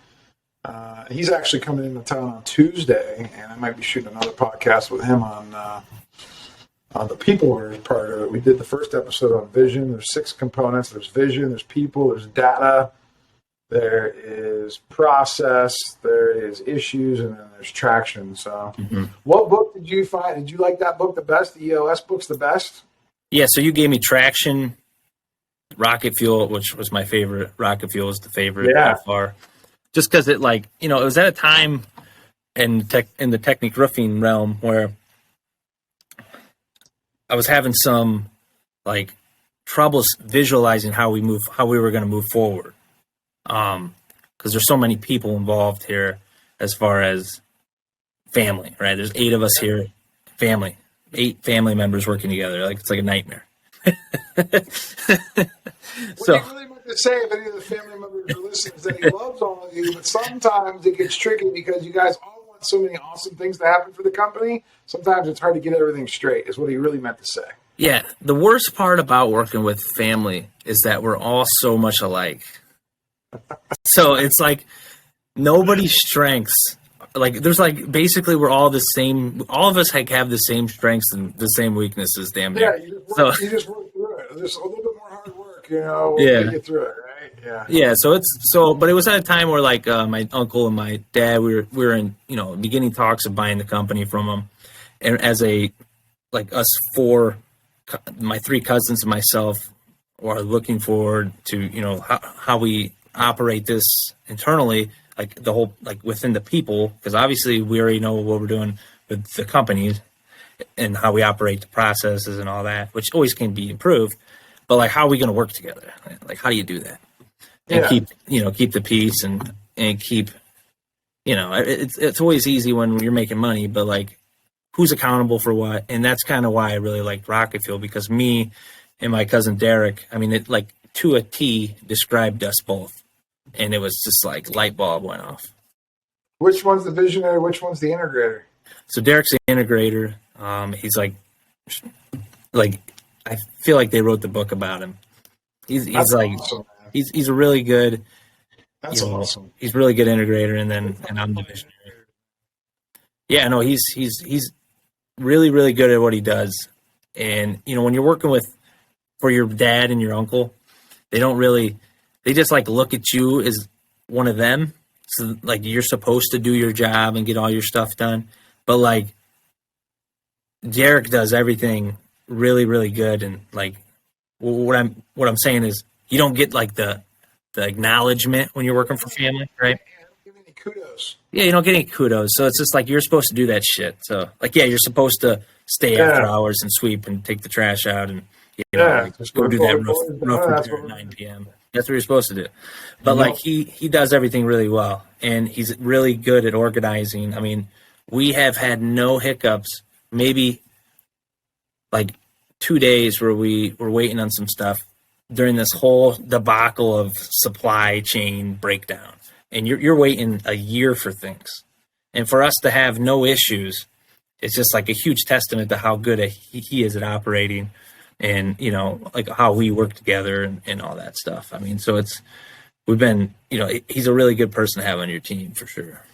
He's actually coming into town on Tuesday, and I might be shooting another podcast with him on the people are part of it. We did the first episode on vision. There's 6 components. There's vision, there's people, there's data, there is process, there is issues, and then there's traction. So What book did you find? Did you like that book the best? The EOS book's the best?
Yeah, so you gave me Traction, Rocket Fuel, which was my favorite. Rocket Fuel was the favorite by far. Just because it it was at a time in the technique roofing realm where I was having some troubles visualizing how we were going to move forward. Because there's so many people involved here as far as family, right? There's 8 of us here, family, 8 family members working together. It's like a nightmare.
So, what do you really want to say if any of the family members are listening is that he loves all of you, but sometimes it gets tricky because you guys all want so many awesome things to happen for the company. Sometimes it's hard to get everything straight, is what he really meant to say.
Yeah, the worst part about working with family is that we're all so much alike. So it's nobody's strengths. There's basically we're all the same. All of us have the same strengths and the same weaknesses, damn near.
Yeah, you just work through it. Just a little bit more hard work, we'll get through it, right? Yeah.
Yeah, but it was at a time where my uncle and my dad, we were in, beginning talks of buying the company from them. And as us 4, my 3 cousins and myself are looking forward to, how we operate this internally, the whole, within the people, because obviously we already know what we're doing with the companies and how we operate the processes and all that, which always can be improved. But how are we going to work together? How do you do that? And keep the peace and keep, it's always easy when you're making money, but who's accountable for what? And that's kind of why I really liked Rocket Fuel, because me and my cousin Derek, it to a T described us both. And it was just light bulb went off.
Which one's the visionary? Which one's the integrator?
So Derek's the integrator. He's I feel like they wrote the book about him. He's awesome, he's a really good.
That's awesome.
He's a really good integrator, and I'm the visionary. Yeah, no, he's really, really good at what he does. And when you're working for your dad and your uncle, they just look at you as one of them. So like you're supposed to do your job and get all your stuff done, but like Derek does everything really, really good. And like what I'm saying is you don't get like the acknowledgement when you're working for family, right?
Give me any kudos.
Yeah, you don't get any kudos. So it's just like you're supposed to do that shit. So like, yeah, you're supposed to stay after hours and sweep and take the trash out and like, go do that rough repair at 9 p.m. That's what you're supposed to do. But like he does everything really well, and he's really good at organizing. I mean, we have had no hiccups. Maybe like 2 days where we were waiting on some stuff during this whole debacle of supply chain breakdown. And you're waiting a year for things. And for us to have no issues, it's just like a huge testament to how good he is at operating and, like how we work together and all that stuff. I mean, so we've been, he's a really good person to have on your team for sure.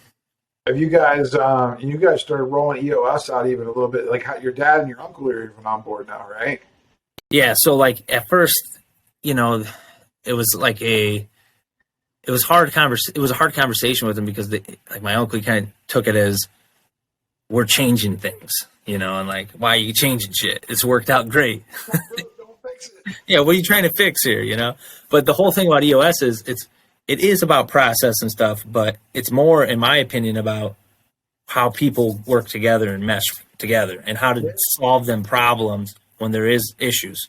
Have you guys started rolling EOS out even a little bit? Like how your dad and your uncle are even on board now, right?
Yeah. So like at first, it was like it was a hard conversation with him because like my uncle kind of took it as we're changing things, and like, why are you changing shit? It's worked out great.
Don't fix it.
Yeah. What are you trying to fix here? But the whole thing about EOS is it is about process and stuff, but it's more, in my opinion, about how people work together and mesh together and how to solve them problems when there is issues.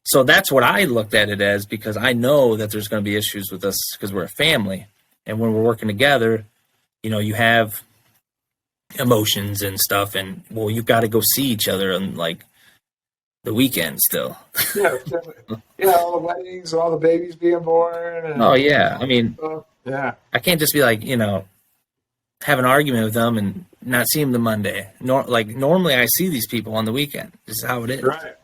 So that's what I looked at it as, because I know that there's going to be issues with us because we're a family. And when we're working together, you have emotions and stuff, and well, you've got to go see each other on like the weekend still.
Yeah, all the weddings, all the babies being born. And
I mean, I can't just be like, have an argument with them and not see them the Monday. Normally I see these people on the weekend. This is how it is.
Right.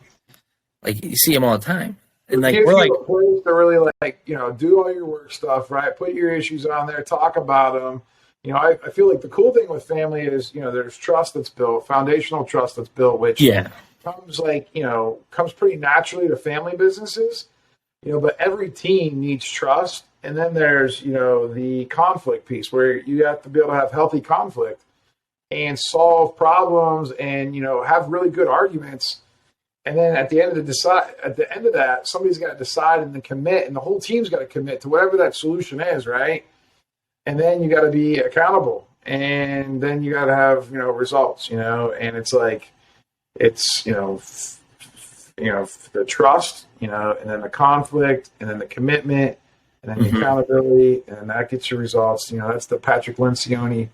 Like you see them all the time. And like
we're like a place to really like, do all your work stuff, right? Put your issues on there, talk about them. I feel like the cool thing with family is, there's trust that's built, foundational trust that's built, which comes pretty naturally to family businesses, but every team needs trust. And then there's, the conflict piece where you have to be able to have healthy conflict and solve problems and, have really good arguments. And then at the end of that, somebody's got to decide and then commit, and the whole team's got to commit to whatever that solution is, right? And then you got to be accountable, and then you got to have, results, and it's like, it's, the trust, and then the conflict, and then the commitment, and then the accountability, and that gets you results. That's the Patrick Lencioni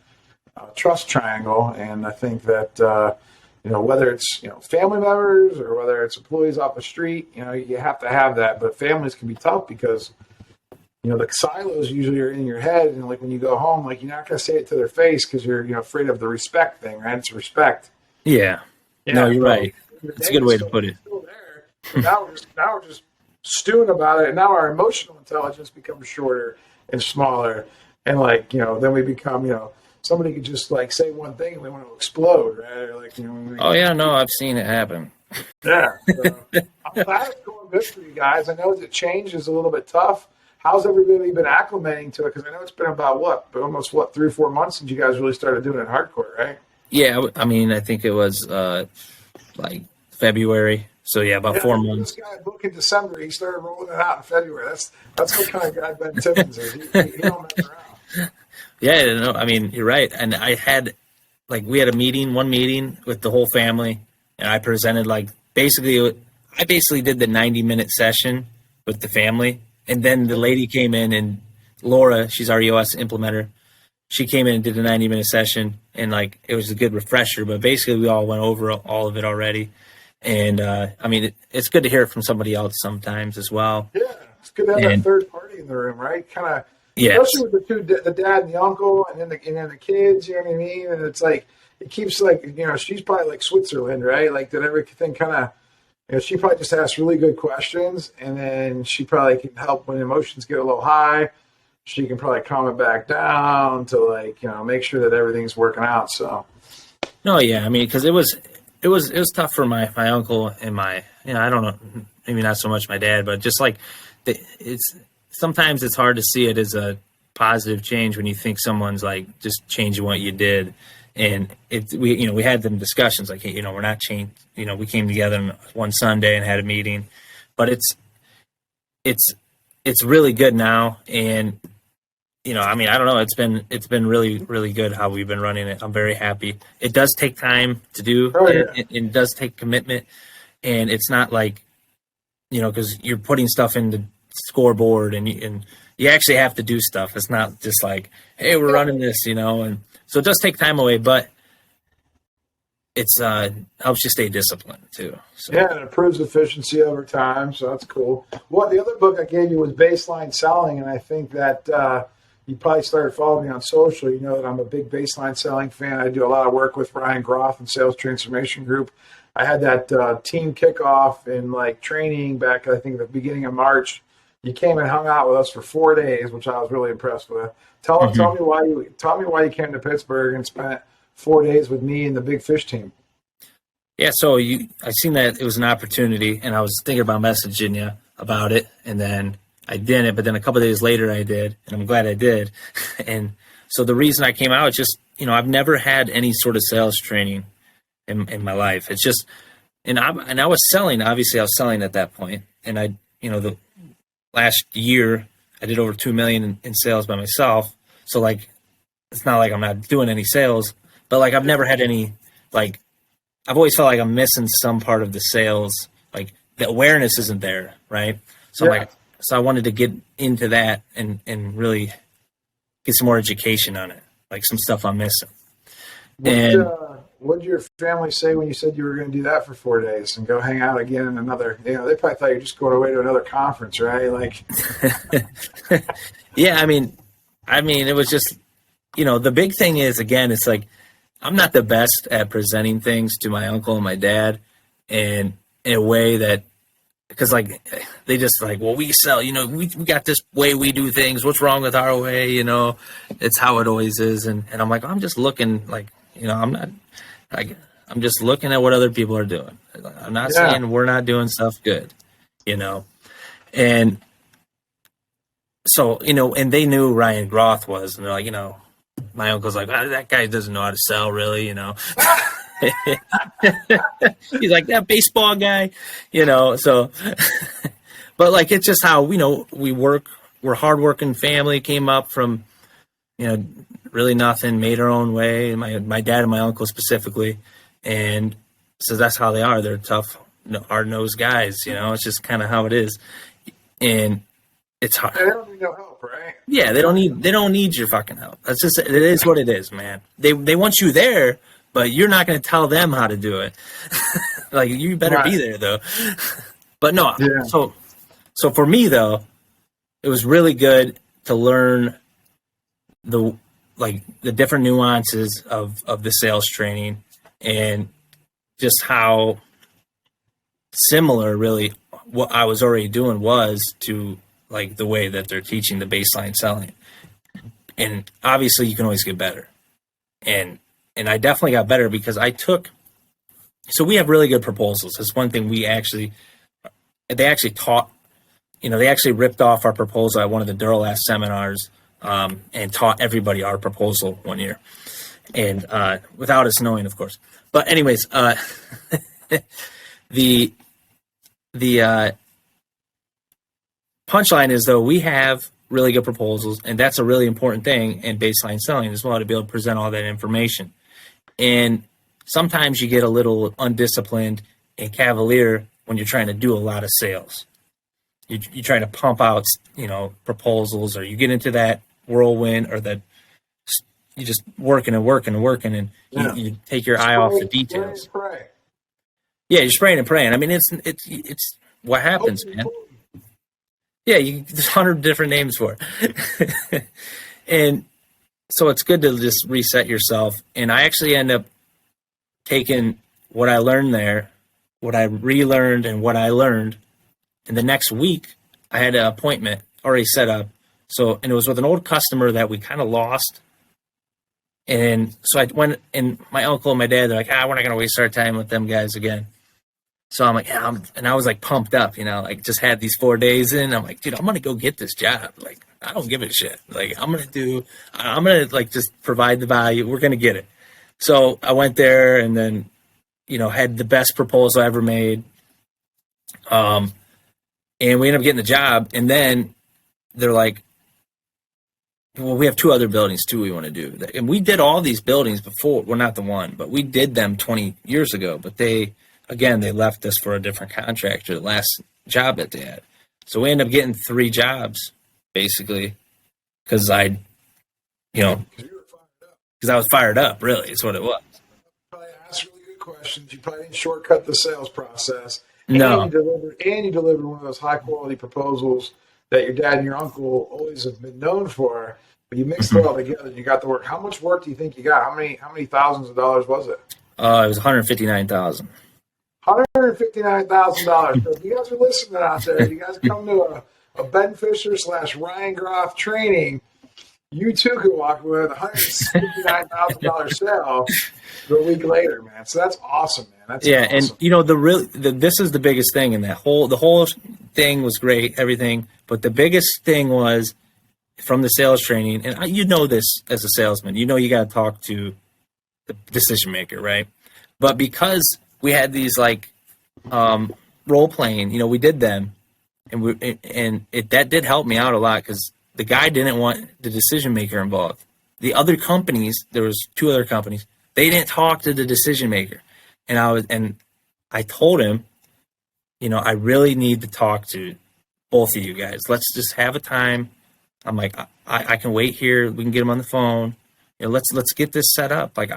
trust triangle. And I think that, whether it's, family members or whether it's employees off the street, you have to have that. But families can be tough because, the silos usually are in your head. And like when you go home, like you're not going to say it to their face because you're, afraid of the respect thing, right? It's respect.
Yeah. No, you're right. That's a good way to put it.
Still there. Now we're just stewing about it. And now our emotional intelligence becomes shorter and smaller. And like, then we become, somebody could just like say one thing and we want to explode, right? Or like,
oh yeah, no, I've seen it happen.
Yeah. So, I'm glad it's going good for you guys. I know that change is a little bit tough. How's everybody been acclimating to it? Because I know it's been about almost 3 or 4 months since you guys really started doing it hardcore, right?
Yeah, I mean, I think it was like February. So yeah, about 4 months.
This guy booked in December. He started rolling it out in February. That's what kind of guy Ben Timmons is. He don't mess around.
Yeah, no, I mean, you're right. And I had, we had one meeting with the whole family, and I presented, I basically did the 90-minute session with the family. And then the lady came in, and Laura, she's our EOS implementer, she came in and did a 90-minute session, and, it was a good refresher. But basically, we all went over all of it already. And, I mean, it's good to hear it from somebody else sometimes as well.
Yeah, it's good to have that third party in the room, right? Kind of. Yeah. Especially with the dad and the uncle, and then the kids. You know what I mean? And it's like it keeps she's probably like Switzerland, right? Like that everything kind of, she probably just asks really good questions, and then she probably can help when emotions get a little high. She can probably calm it back down to make sure that everything's working out. So.
No, yeah, I mean, because it was tough for my uncle and my I don't know, maybe not so much my dad, but just sometimes it's hard to see it as a positive change when you think someone's like just changing what you did. And we had them discussions like, hey, we're not changed. We came together one Sunday and had a meeting, but it's really good now. And, I don't know, it's been really, really good how we've been running it. I'm very happy. It does take time to do. It does take commitment, and it's not like, cause you're putting stuff in the scoreboard and you actually have to do stuff. It's not just like, hey, we're running this, and so it does take time away, but it's helps you stay disciplined too. So.
Yeah, and it improves efficiency over time, so that's cool. Well, the other book I gave you was Baseline Selling, and I think that you probably started following me on social. You know that I'm a big baseline selling fan. I do a lot of work with Ryan Groth and Sales Transformation Group. I had that team kickoff and like training back, I think, at the beginning of March. You came and hung out with us for 4 days, which I was really impressed with. Tell me why you came to Pittsburgh and spent 4 days with me and the Big Fish team.
Yeah, so I seen that it was an opportunity, and I was thinking about messaging you about it, and then I didn't. But then a couple of days later, I did, and I'm glad I did. And so the reason I came out is just, I've never had any sort of sales training in my life. It's just, and I was selling. Obviously, I was selling at that point, and the last year I did over $2 million in sales by myself. So like, it's not like I'm not doing any sales, but like I've never had any, like, I've always felt like I'm missing some part of the sales. Like the awareness isn't there. Right. So so I wanted to get into that and really get some more education on it. Like some stuff I'm missing.
What did your family say when you said you were going to do that for 4 days and go hang out again in another, they probably thought you were just going away to another conference, right? Like,
yeah, I mean, it was just, the big thing is, again, it's like, I'm not the best at presenting things to my uncle and my dad and in a way that, because like, they just like, well, we sell, we got this way we do things. What's wrong with our way? It's how it always is. And I'm like, I'm just looking like, I'm just looking at what other people are doing. I'm not saying we're not doing stuff good, and so, and they knew Ryan Groth was, and they're like, my uncle's like, that guy doesn't know how to sell really, he's like that baseball guy, so, but like, it's just how, we work, we're hardworking family, came up from, really nothing, made our own way. My dad and my uncle specifically. And so that's how they are. They're tough, hard-nosed guys, it's just kind of how it is. And it's hard.
They don't need no help, right?
Yeah, they don't need your fucking help. That's just, it is what it is, man. They want you there, but you're not going to tell them how to do it. Like, you better be there though. But no, so for me though, it was really good to learn the different nuances of the sales training and just how similar really what I was already doing was to like the way that they're teaching the baseline selling. And obviously you can always get better. And I definitely got better because so we have really good proposals. That's one thing they actually taught, they actually ripped off our proposal at one of the Duralast seminars and taught everybody our proposal one year, and without us knowing, of course. But anyways, the punchline is though we have really good proposals, and that's a really important thing in baseline selling as well, to be able to present all that information. And sometimes you get a little undisciplined and cavalier when you're trying to do a lot of sales. You try to pump out, proposals, or you get into that whirlwind, or that you're just working and you take your eye off the details. Yeah, you're spraying and praying. I mean, it's what happens, man. Yeah, there's 100 different names for it. And so it's good to just reset yourself. And I actually end up taking what I learned there, what I relearned and what I learned. And the next week I had an appointment already set up. So, and it was with an old customer that we kind of lost. And so I went, and my uncle and my dad, they're like, we're not going to waste our time with them guys again. So I'm like, and I was like pumped up, like just had these 4 days in. I'm like, dude, I'm going to go get this job. Like, I don't give a shit. Like, I'm going to like just provide the value. We're going to get it. So I went there and then, had the best proposal I ever made. And we ended up getting the job. And then they're like, well, we have 2 other buildings too we want to do. And we did all these buildings before. Well, not the one, but we did them 20 years ago. But they left us for a different contractor, the last job that they had. So we ended up getting 3 jobs, basically, because I was fired up, really, is what it was.
Probably asked really good questions. You probably didn't shortcut the sales process.
No.
And you delivered one of those high-quality proposals that your dad and your uncle always have been known for. But you mixed it all together and you got the work. How much work do you think you got? How many thousands of dollars was it?
It was $159,000.
$159,000. So if you guys are listening out there, you guys come to a Ben Fisher / Ryan Groff training, you too could walk away with a $159,000 sale a week later, man. So that's awesome, man. That's awesome.
And this is the biggest thing in that the whole thing was great, everything, but the biggest thing was from the sales training, and this as a salesman, you got to talk to the decision maker, right? But because we had these like role playing, we did them, and that did help me out a lot because the guy didn't want the decision maker involved. The other companies, there was 2 other companies, they didn't talk to the decision maker, and I told him, I really need to talk to both of you guys. Let's just have a time. I'm like, I can wait here. We can get him on the phone. Let's get this set up. Like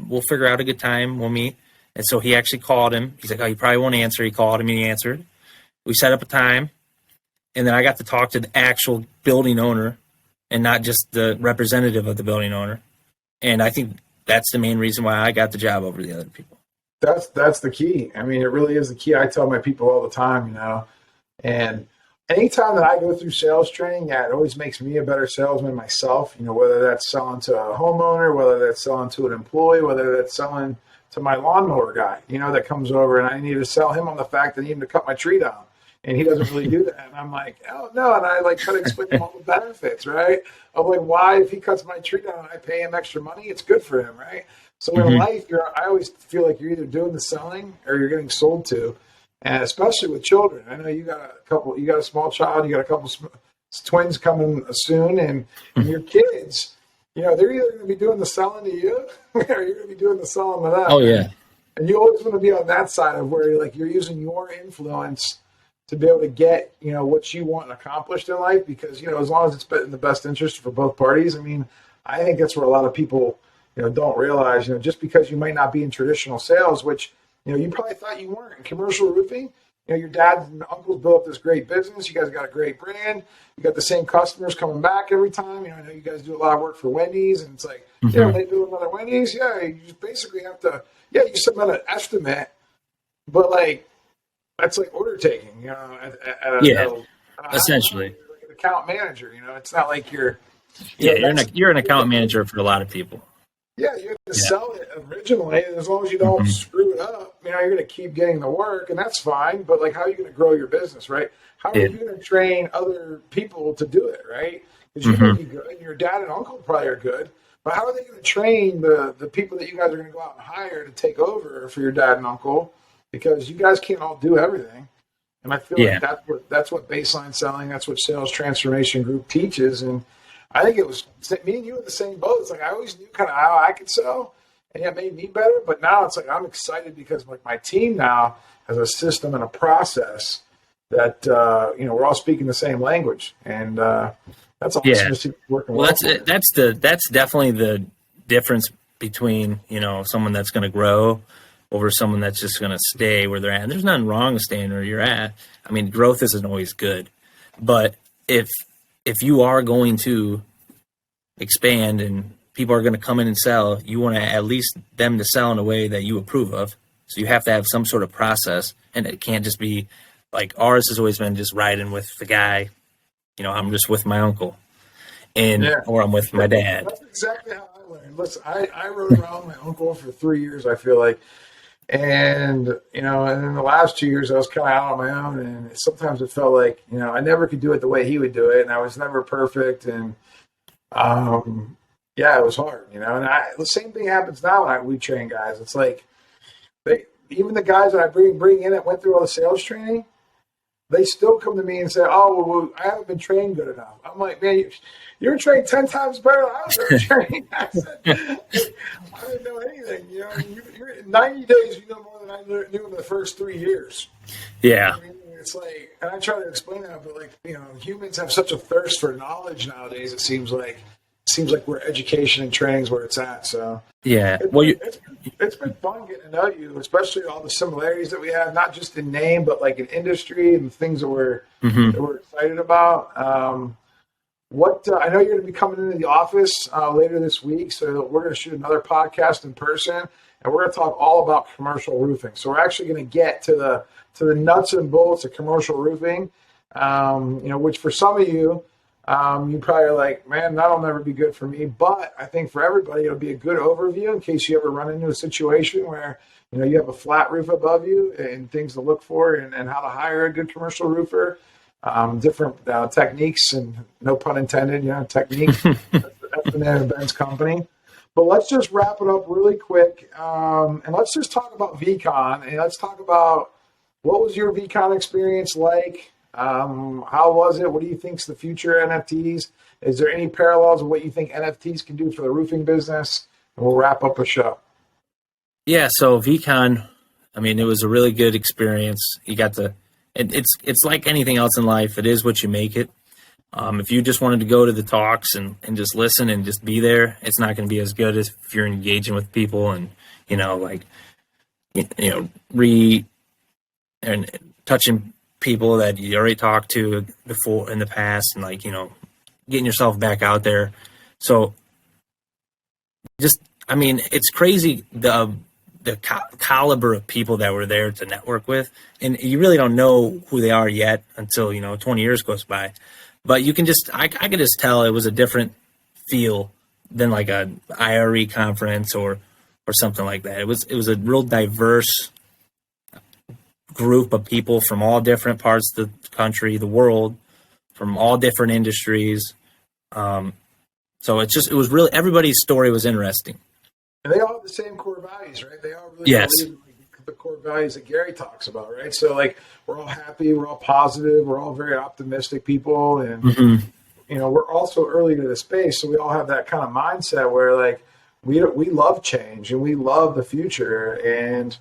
we'll figure out a good time. We'll meet. And so he actually called him. He's like, oh, you probably won't answer. He called him and he answered. We set up a time. And then I got to talk to the actual building owner and not just the representative of the building owner. And I think that's the main reason why I got the job over the other people.
That's the key. I mean, it really is the key. I tell my people all the time, and anytime that I go through sales training, it always makes me a better salesman myself, whether that's selling to a homeowner, whether that's selling to an employee, whether that's selling to my lawnmower guy, that comes over and I need to sell him on the fact that I need him to cut my tree down. And he doesn't really do that. And I'm like, oh, no. And I try to explain to him all the benefits, right? Of why if he cuts my tree down and I pay him extra money, it's good for him, right? So in life, I always feel like you're either doing the selling or you're getting sold to. And especially with children. I know you got a small child, you got a couple twins coming soon, and your kids, they're either going to be doing the selling to you or you're going to be doing the selling to them.
Oh, yeah.
And you always want to be on that side of where you're using your influence to be able to get, what you want accomplished in life because, as long as it's in the best interest for both parties. I mean, I think that's where a lot of people, don't realize, just because you might not be in traditional sales, which, you probably thought you weren't in commercial roofing. Your dad and uncles built up this great business. You guys got a great brand. You got the same customers coming back every time. I know you guys do a lot of work for Wendy's, and it's like, they do another Wendy's. Yeah, you just basically have to, you submit an estimate, but that's like order taking,
essentially.
Like an account manager, it's not like you're
an account manager for a lot of people.
Yeah, you have to sell it originally, and as long as you don't screw it up, you're going to keep getting the work, and that's fine. But how are you going to grow your business, right? How are you going to train other people to do it, right? Because you may be good, and your dad and uncle probably are good, but how are they going to train the people that you guys are going to go out and hire to take over for your dad and uncle? Because you guys can't all do everything, and I feel like that's what baseline selling, that's what Sales Transformation Group teaches, and I think it was me and you in the same boat. It's I always knew kind of how I could sell, and it made me better. But now it's I'm excited because my team now has a system and a process that we're all speaking the same language, and that's awesome to see working well.
That's definitely the difference between someone that's going to grow over someone that's just going to stay where they're at. And there's nothing wrong with staying where you're at. I mean, growth isn't always good, but if you are going to expand and people are going to come in and sell, you want to at least them to sell in a way that you approve of. So you have to have some sort of process, and it can't just be ours has always been just riding with the guy. I'm just with my uncle or I'm with my dad.
That's exactly how I learned. Listen, I rode around with my uncle for 3 years, I feel like. And, and in the last 2 years, I was kind of out on my own. And sometimes it felt like, I never could do it the way he would do it. And I was never perfect. And, yeah, it was hard, and the same thing happens now when we train guys. It's like, even the guys that I bring in that went through all the sales training, they still come to me and say, "Oh, well, I haven't been trained good enough." I'm like, "Man, you're trained 10 times better than I was ever trained." I said, "I didn't know anything. You're in 90 days, you know more than I knew in the first 3 years."
Yeah.
It's like, and I try to explain that, but humans have such a thirst for knowledge nowadays. It seems like where education and training is where it's at. So
yeah,
it's been fun getting to know you, especially all the similarities that we have, not just in name, but like in industry and things that we're excited about. I know you're going to be coming into the office later this week, so we're going to shoot another podcast in person, and we're going to talk all about commercial roofing. So we're actually going to get to the nuts and bolts of commercial roofing, which for some of you. You probably are like, man, that'll never be good for me. But I think for everybody, it'll be a good overview in case you ever run into a situation where, you have a flat roof above you and things to look for and how to hire a good commercial roofer, different techniques and no pun intended, technique. That's the name of Ben's company. But let's just wrap it up really quick. And let's just talk about VCon and let's talk about what was your VCon experience like? How was it? What do you think is the future of NFTs? Is there any parallels of what you think NFTs can do for the roofing business? And we'll wrap up the show.
Yeah. So VCon, it was a really good experience. You got it's like anything else in life. It is what you make it. If you just wanted to go to the talks and just listen and just be there, it's not going to be as good as if you're engaging with people and, and touching people that you already talked to before in the past and getting yourself back out there. So it's crazy the caliber of people that were there to network with, and you really don't know who they are yet until 20 years goes by. But you can I could just tell it was a different feel than like a IRE conference or something like that. It was a real diverse group of people from all different parts of the country, the world, from all different industries. So it was really, everybody's story was interesting.
And they all have the same core values, right? They all really believe the core values that Gary talks about, right? So we're all happy, we're all positive, we're all very optimistic people. And, we're also early to the space. So we all have that kind of mindset where we love change and we love the future and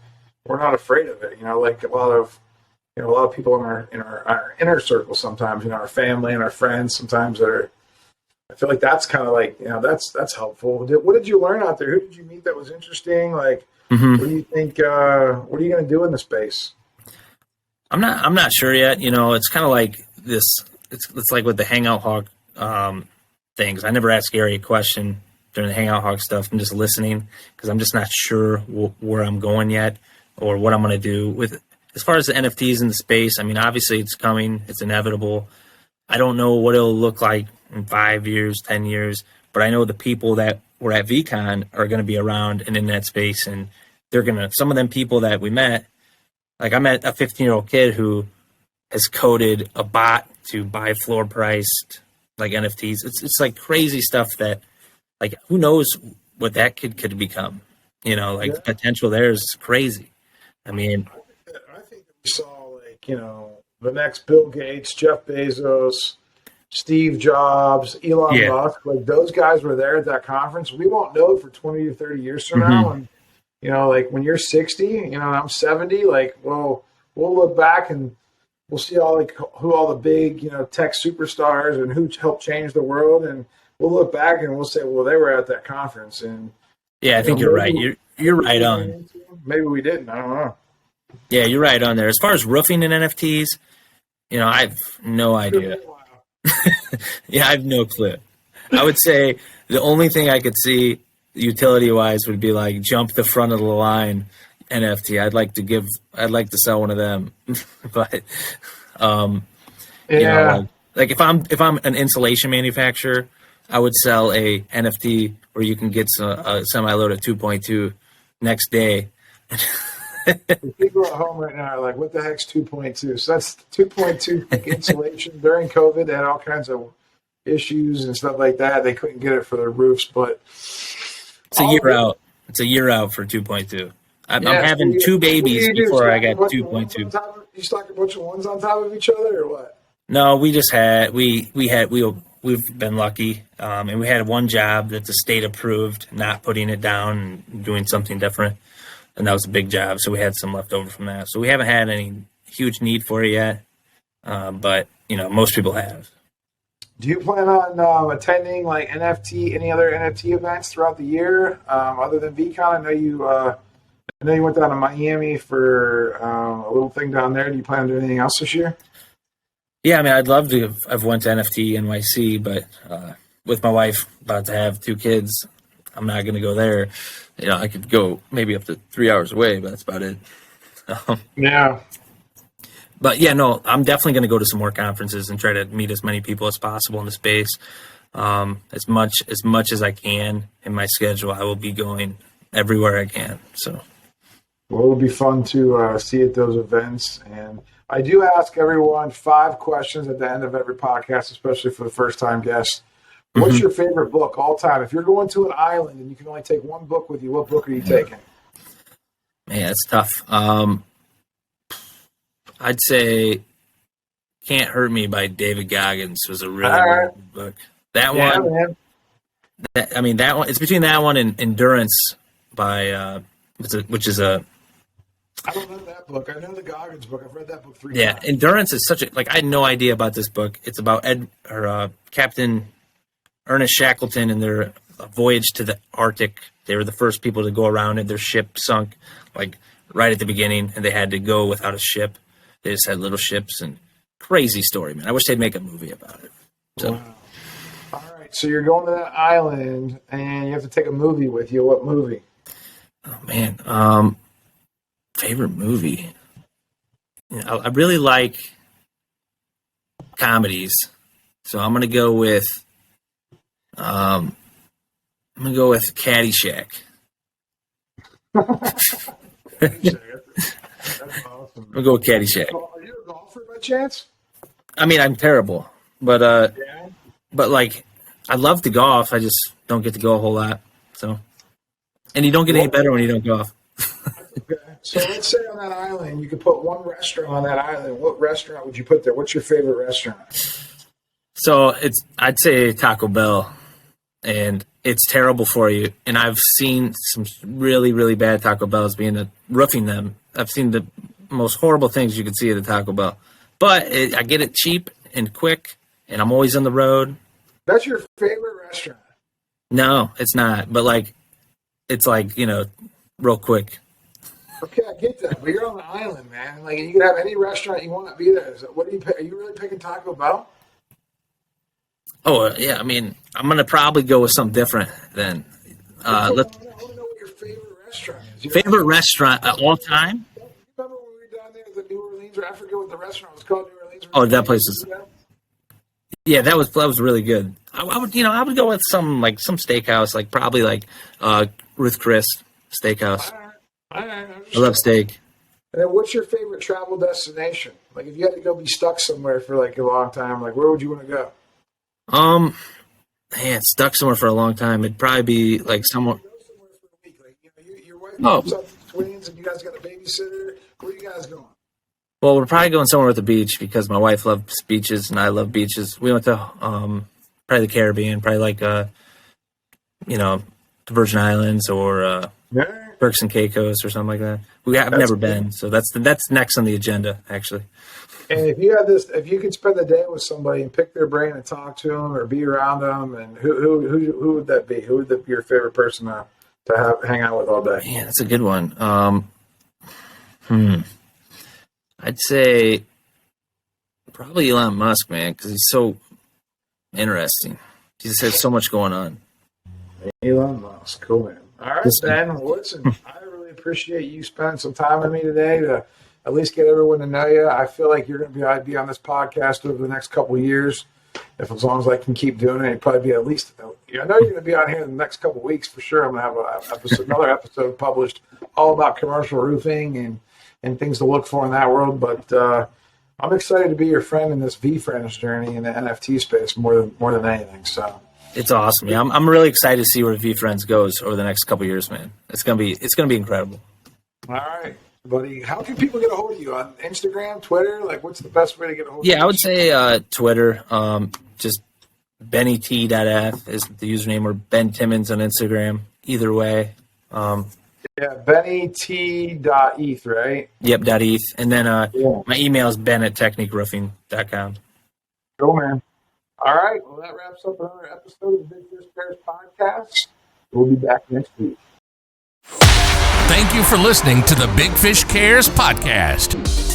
we're not afraid of it. A lot of people in our inner circle sometimes, our family and our friends sometimes I feel like that's kind of that's helpful. What did you learn out there? Who did you meet that was interesting? What do you think, what are you going to do in the space?
I'm not sure yet. It's kind of like this, it's like with the Hangout Hawk things. I never ask Gary a question during the Hangout Hawk stuff. I'm just listening because I'm just not sure where I'm going yet or what I'm going to do with it. As far as the NFTs in the space, obviously it's coming. It's inevitable. I don't know what it'll look like in 5 years, 10 years, but I know the people that were at VCon are going to be around and in that space, and some of them people that we met, like I met a 15-year-old kid who has coded a bot to buy floor priced NFTs. It's like crazy stuff that who knows what that kid could become. The potential there is crazy. I think
that we saw the next Bill Gates, Jeff Bezos, Steve Jobs, Elon Musk, those guys were there at that conference. We won't know for 20 to 30 years from now. And, when you're 60, and I'm 70, we'll look back and we'll see who all the big, tech superstars and who helped change the world. And we'll look back and we'll say, well, they were at that conference. And
yeah, I think you're right. You're right on.
Maybe we didn't. I don't know.
Yeah, you're right on there. As far as roofing and NFTs, I have no idea. Yeah, I have no clue. I would say the only thing I could see utility-wise would be jump the front of the line NFT. I'd like to sell one of them, but if I'm an insulation manufacturer, I would sell a NFT where you can get a semi-load at 2.2 next day.
The people at home right now are like, what the heck's 2.2? So that's 2.2 insulation. During COVID, they had all kinds of issues and stuff like that. They couldn't get it for their roofs, but
it's a year out. It's a year out for 2.2. I'm having two babies before I got 2.2.
You stack a bunch of ones on top of each other, or what?
No, we just had we've been lucky, and we had one job that the state approved, not putting it down and doing something different, and that was a big job. So we had some left over from that. So we haven't had any huge need for it yet, but most people have.
Do you plan on attending like any other NFT events throughout the year other than VCon? I know you went down to Miami for a little thing down there. Do you plan on doing anything else this year?
Yeah, I mean, I'd love to have went to NFT NYC, but with my wife about to have 2 kids, I'm not going to go there. I could go maybe up to 3 hours away, but that's about it.
Yeah.
But yeah, no, I'm definitely going to go to some more conferences and try to meet as many people as possible in the space. As much as I can in my schedule, I will be going everywhere I can. So,
well, it'll be fun to see at those events. And I do ask everyone 5 questions at the end of every podcast, especially for the first-time guests. What's your favorite book all time? If you're going to an island and you can only take one book with you, what book are you taking?
Man, it's tough. I'd say Can't Hurt Me by David Goggins was a really good book. That one,
man.
That one, it's between that one and Endurance by, which is a...
I don't know that book. I know the Goggins book. I've read that book 3 times.
Yeah, Endurance is such a... I had no idea about this book. It's about Captain Ernest Shackleton and their voyage to the Arctic. They were the first people to go around it. Their ship sunk, right at the beginning, and they had to go without a ship. They just had little ships, and crazy story, man. I wish they'd make a movie about it. So.
Wow. All right, so you're going to that island, and you have to take a movie with you. What movie?
Oh, man. Favorite movie? I really like comedies, so I'm gonna go with Caddyshack.
That's awesome.
I'm gonna go with Caddyshack.
Are you a golfer by chance?
I mean, I'm terrible, but I love to golf. I just don't get to go a whole lot. So, and you don't get any better when you don't golf.
Okay. So let's say on that island, you could put one restaurant on that island. What restaurant would you put there? What's your favorite restaurant?
So I'd say Taco Bell, and it's terrible for you. And I've seen some really, really bad Taco Bells roofing them. I've seen the most horrible things you could see at a Taco Bell. But I get it cheap and quick, and I'm always on the road.
That's your favorite restaurant?
No, it's not. But it's real quick.
Okay, I get that. But you're on the island, man. You can have any restaurant you want to be there. So what are you really picking Taco Bell?
Oh, yeah. I mean, I'm going to probably go with something different then.
I want to know what your favorite restaurant is.
Favorite restaurant of all time?
You remember when we were down there at the New Orleans, I forget what the restaurant was called, New Orleans?
Oh, that place is... Yeah, that was really good. I would go with some steakhouse, probably Ruth Chris Steakhouse.
All right.
I love steak.
And then what's your favorite travel destination? If you had to go be stuck somewhere for a long time, where would you want to go?
Man, stuck somewhere for a long time. It'd probably be somewhere.
Go somewhere for a week. Your wife comes up with twins and you guys got a babysitter. Where are you guys going?
Well, we're probably going somewhere with the beach because my wife loves beaches and I love beaches. We went to probably the Caribbean, probably the Virgin Islands or Turks and Caicos or something like that. I've never been, so that's next on the agenda actually.
And if you could spend the day with somebody and pick their brain and talk to them or be around them, and who would that be? Who would be your favorite person to hang out with all day?
Yeah, that's a good one. I'd say probably Elon Musk, man, because he's so interesting. He just has so much going on.
Elon Musk, cool, man. All right, Ben. Well, listen, I really appreciate you spending some time with me today to at least get everyone to know you. I feel like you're going to be on this podcast over the next couple of years. if as long as I can keep doing it, it'd probably be at least. I know you're going to be on here in the next couple of weeks for sure. I'm going to have another episode published all about commercial roofing and things to look for in that world. But I'm excited to be your friend in this VeeFriends journey in the NFT space more than anything. So
it's awesome. Yeah, I'm really excited to see where VeeFriends goes over the next couple of years, man. It's gonna be incredible.
All right, buddy. How can people get a hold of you on Instagram, Twitter? Like, what's the best way to get a hold of you?
Yeah, I would say Twitter. Just BennyT.F is the username, or Ben Timmons on Instagram. Either way.
Yeah, BennyT.eth, right?
Yep, .eth. And then my email is ben@techniqueroofing.com.
Cool, man. All right. Well, that wraps up another episode of the Big Fish Cares podcast. We'll be back next week.
Thank you for listening to the Big Fish Cares podcast.